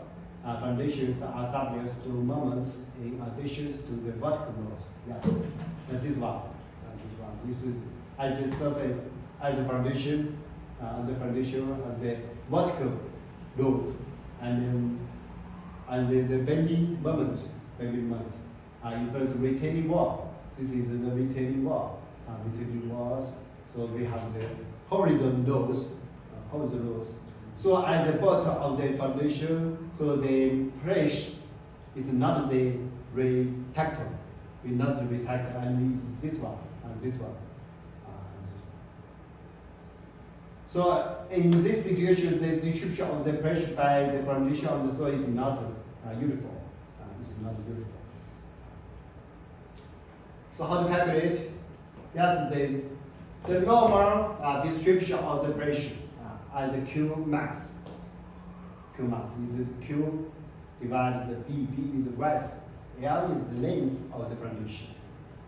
foundations are subject to moments in addition to the vertical loads. Yeah, this one. This is at the surface, at the foundation of the vertical load, and the bending moment. In front of retaining wall. This is the retaining wall. Retaining walls. So we have the horizontal loads. So at the bottom of the foundation, so the pressure is not the retractor. It's not the retractor, and it's this one, and this one. So in this situation, the distribution of the pressure by the foundation of the soil is not uniform. It's not uniform. So how to calculate? Yes, the normal distribution of the pressure as a Q max. Q max is Q divided the B. B is the rest. L is the length of the foundation.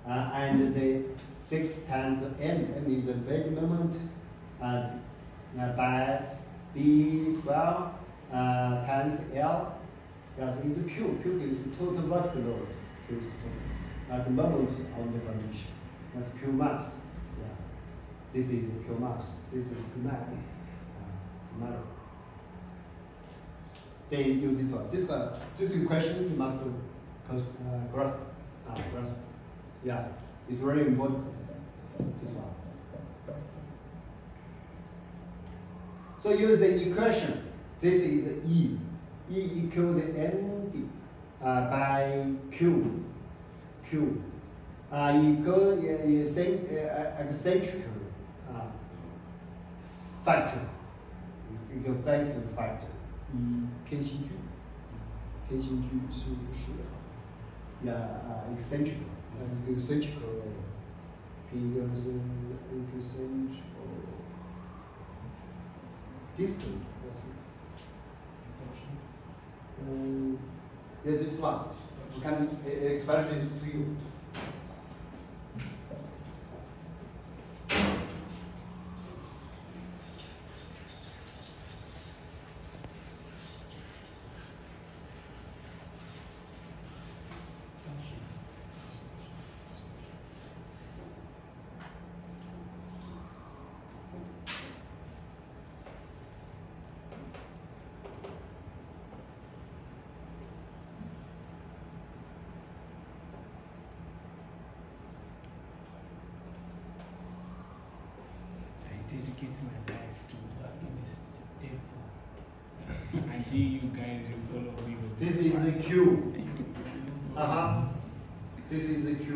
And the 6 times M. M is the bending moment by B square times L. Yes, it's Q. Q is total vertical load. Q is total. The moment of the foundation. That's Q max. Yeah. This is the Q max. This is Q max. They use this one. This is a question you must grasp. Yeah, it's very important. This one. So use the equation. This is E. E equals the M by Q. Q. Equal eccentric factor. 一个 vector factor， 偏心距，偏心距是eccentric， 一个 eccentrical， 一个是 eccentric distance， yes, it's one. You can experiment it to you. Dedicate my life to work in this airport. Until you guys will follow me with this is the Q. This is the Q.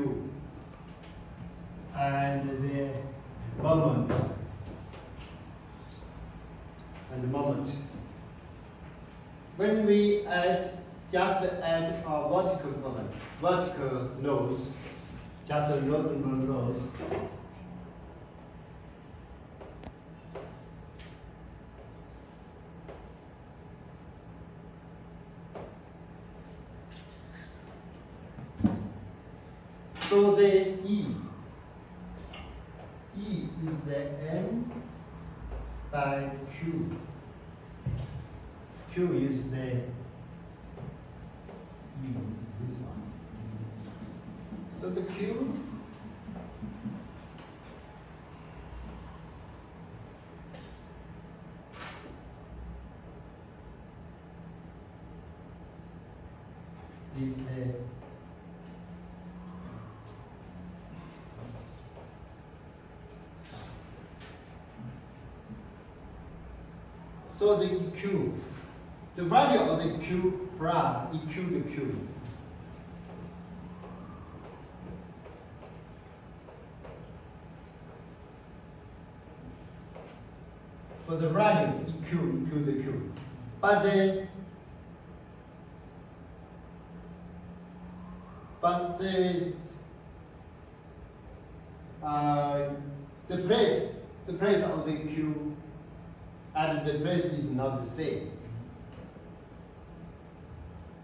And the moment. And the moment. When we just add our vertical moment, vertical loads, just a loads. So the E is the M by Q. Q is the E, is this one. So the Q is the so the EQ, the value of the Q prime EQ the Q. For the value EQ the Q, but the place of the Q and the place is not the same.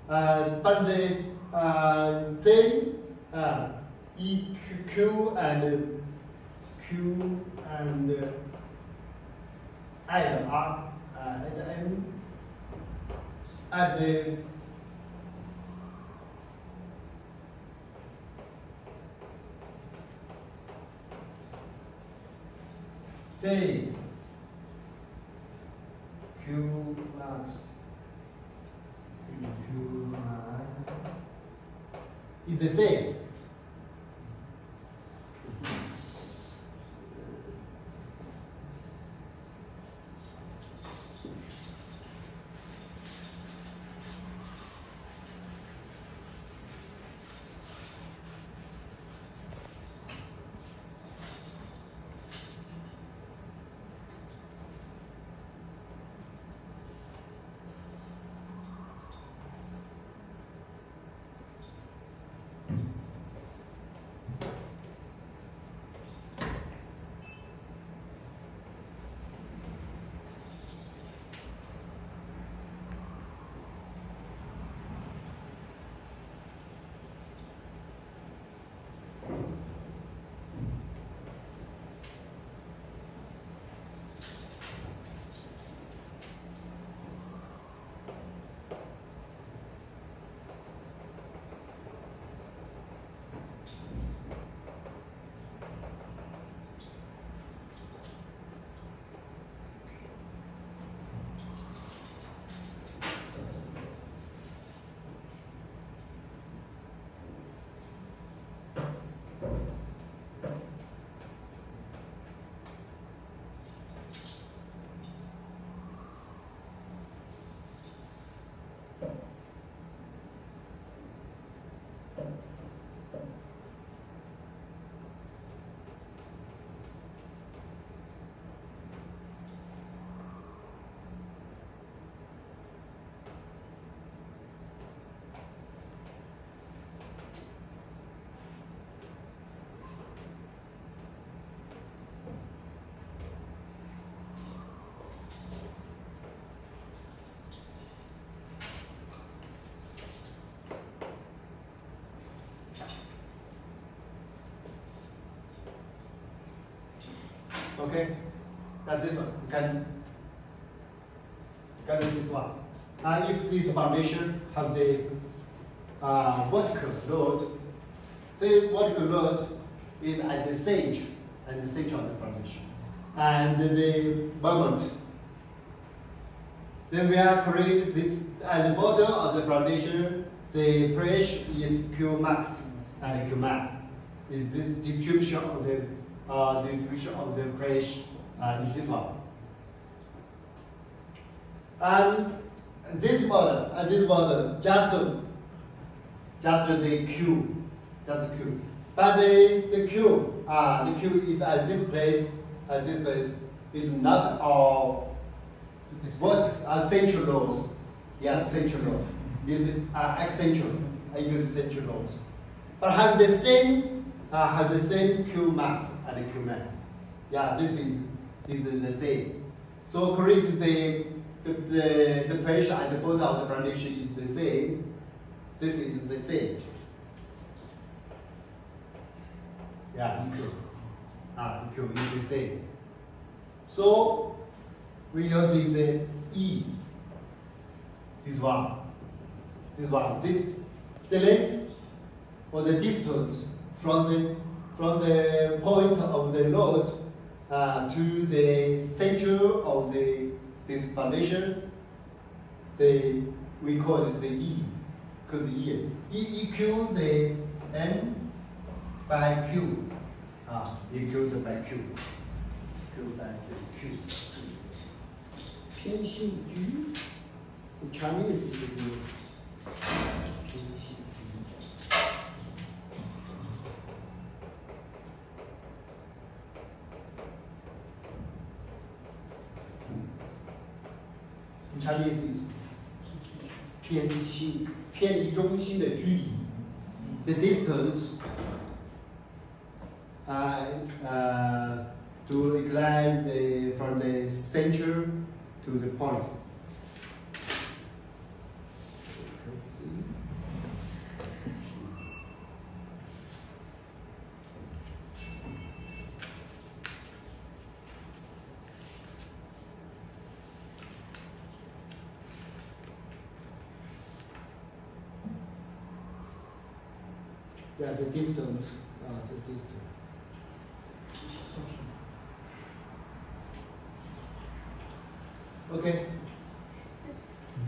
But then Q and I and R and M at the J Q max Q is the same. Okay, that's this one. You can do this one. If this foundation have the vertical load, the vertical load is at the center of the foundation, and the moment. Then we are create this at the bottom of the foundation. The pressure is Q max and Q max. Is this distribution of the pressure is this one. And this model, just the Q, But the Q is at this place. Is not all what central loads. Yeah, central loads. Is eccentric. I use central loads, but have the same Q max and Q max. Yeah, this is the same. So create the pressure at the bottom of the foundation is the same. This is the same. Yeah, equal is the same. So we use the E. This one. The length or the distance from the point of the load to the center of this foundation. We call it the E. E equal the M by Q. Equals by Q. Q by the Q. 偏性矩 in Chinese is the 偏性矩 in Chinese is 偏离中心的距离 the distance to incline from the center to the point. Yeah, the distance, the distance. Okay.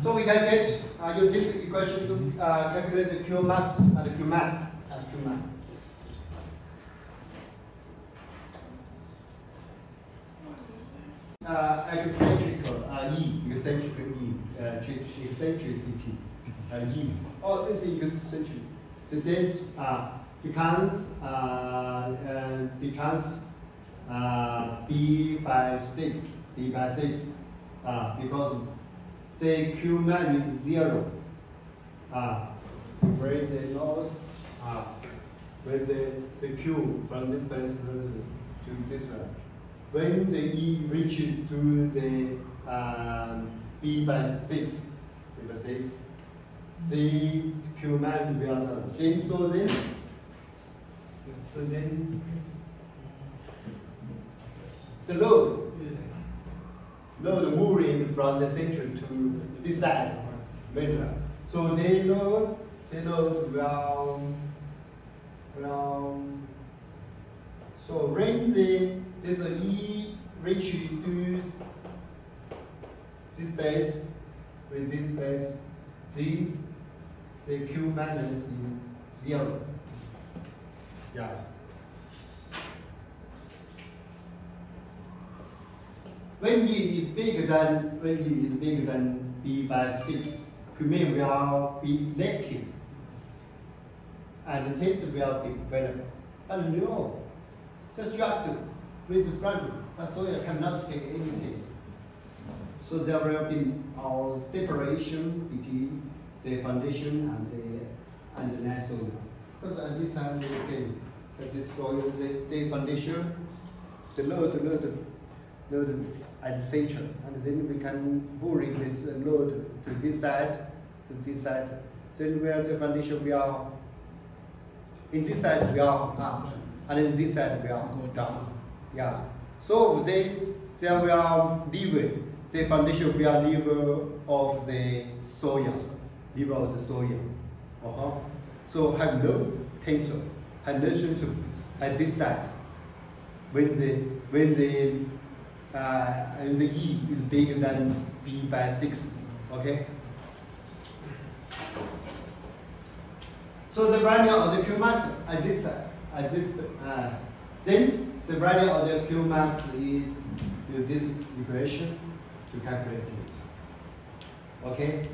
So we can get use this equation to calculate the Q max and the Q max and Q max. Eccentrical eccentrical eccentricity E. Oh, this is eccentric. So this becomes b by 6 because the Q max is 0. Bring the loss with the Q from this place to this one. When the E reaches to the b by 6, the Q max will change. So then the load moving from the center to this side, so the load will so when this E reaches to this base, with this base, the Q minus is 0. Yeah. When E is bigger than b by 6, Q min will be negative, and the test will develop. But no, the structure with the front, so you cannot take any test. So there will be our separation between the foundation and the net soil. Because at this time we can this soil, the foundation, the load at the center, and then we can bury this load to this side. Then where the foundation will in this side will up, and in this side will go down. Yeah. So there will leave the foundation will leave of the soil. So have no tensor, have no strength at this side. When the E is bigger than b by 6, okay. So the value of the Q max at this side, then the value of the Q max is use this equation to calculate it. Okay.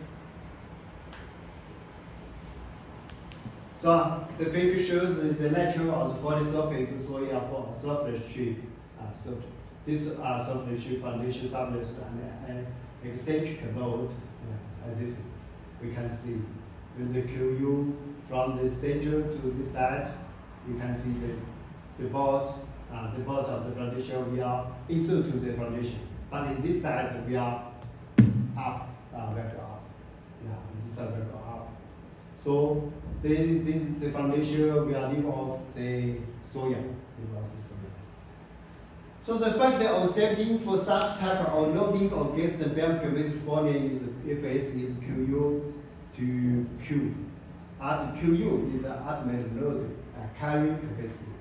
So the figure shows the nature of the Foley surface, so you have for surface tree. This surface tree foundation surface and eccentric load. As this we can see with the QU from the center to this side, you can see the board of the foundation we are inside to the foundation, but in this side we are up, vector up. Yeah, in this side vector up. So the foundation will leave off the soil. So the factor of safety for such type of loading against the belt capacity formula is Fs is Qu to Q. Qu is the ultimate load carrying capacity.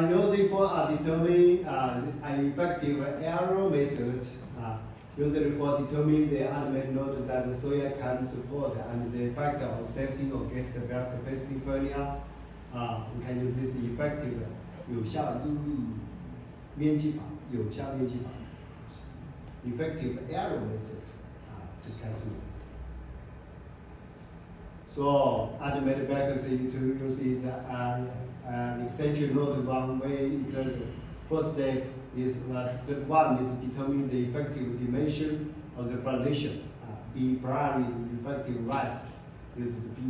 Using for determining an effective arrow method, usually for determining the ultimate load that the soil can support and the factor of safety against the belt capacity failure, we can use this effective 有效应力面积法 effective arrow method to calculate. So ultimate vacancy to use is an eccentric load one-way equation. First step is step 1 is determine the effective dimension of the foundation. B prime is effective rise with the B.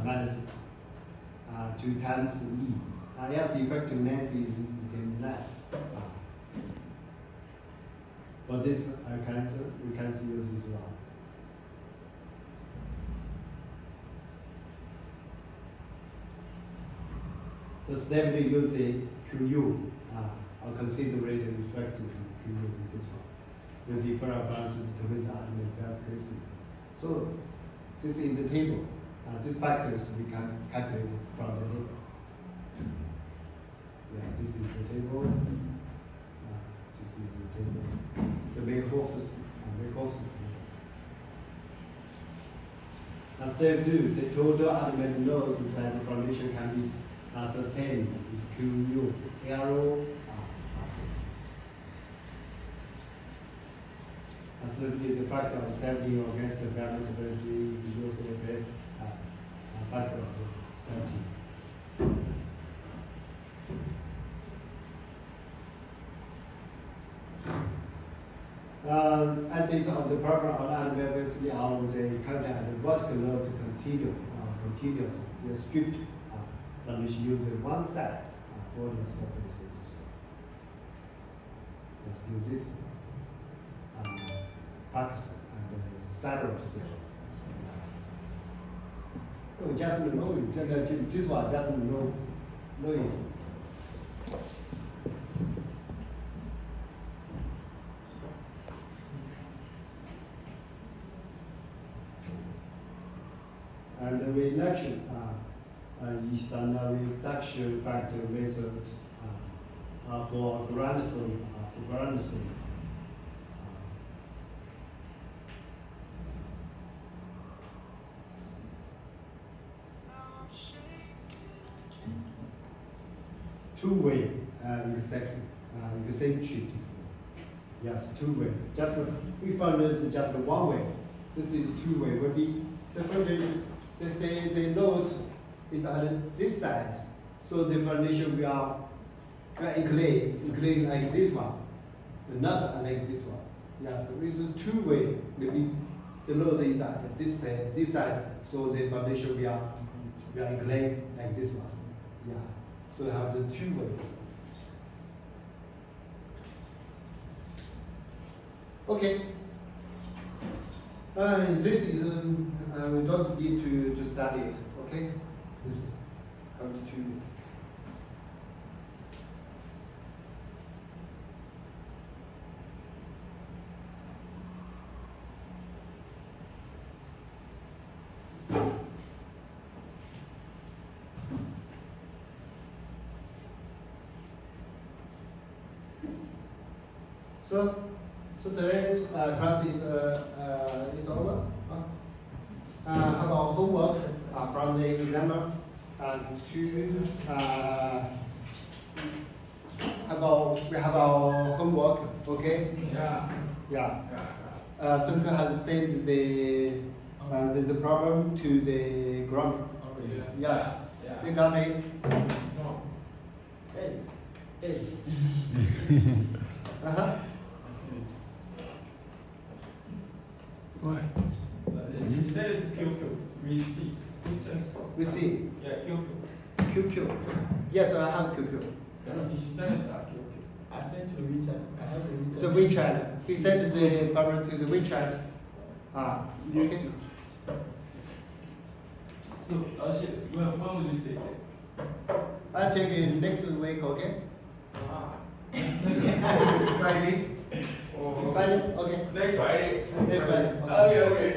minus 2 times E. Yes, the effectiveness is within that. For this character, we can use this one. The step we use the QU, or considered effective QU in this one. With the parabola to determine the ultimate accuracy. So this is the table. These factors we can calculate from the table. Yeah, this is the table. This is the table. The Weierhoff's table. And step 2, the total ultimate load that the formation can be sustained is QU arrow. So it's a factor of 70 against the barrel capacity is USFS factor of 70. Essence of the problem on adversity on the content and the vertical loads continuous. The stripped formation uses one side for the surfaces. Let's use this. Packs and saddle cells. Oh, just know this one just know it. And the reduction is a reduction factor method for ground solid. Two-way eccentric. Yes, two-way. Just we found it just one way. This is two-way. Will be the first say the load is on this side, so the foundation will incline like this one, but not like this one. Yes, with two-way, maybe the load is at this side, so the foundation will incline like this one. Yeah. So I have the two ways. Okay. This is we don't need to study it. Okay. This is how to. So today's class is over. How about homework from the examiner? We have our homework, okay? Yeah. Sunke has sent the problem to the ground. Yes. You got it? No. Hey. Why? He said it's QQ. We see. Yeah, QQ. Yes, I have QQ. No, he sent it to QQ. I sent to the WeChat. I have the WeChat. The WeChat. He sent the problem to the WeChat. Okay. So, when will you take it? I'll take it next week, okay? Friday? Friday? Okay. Next Friday? Next Friday. Okay.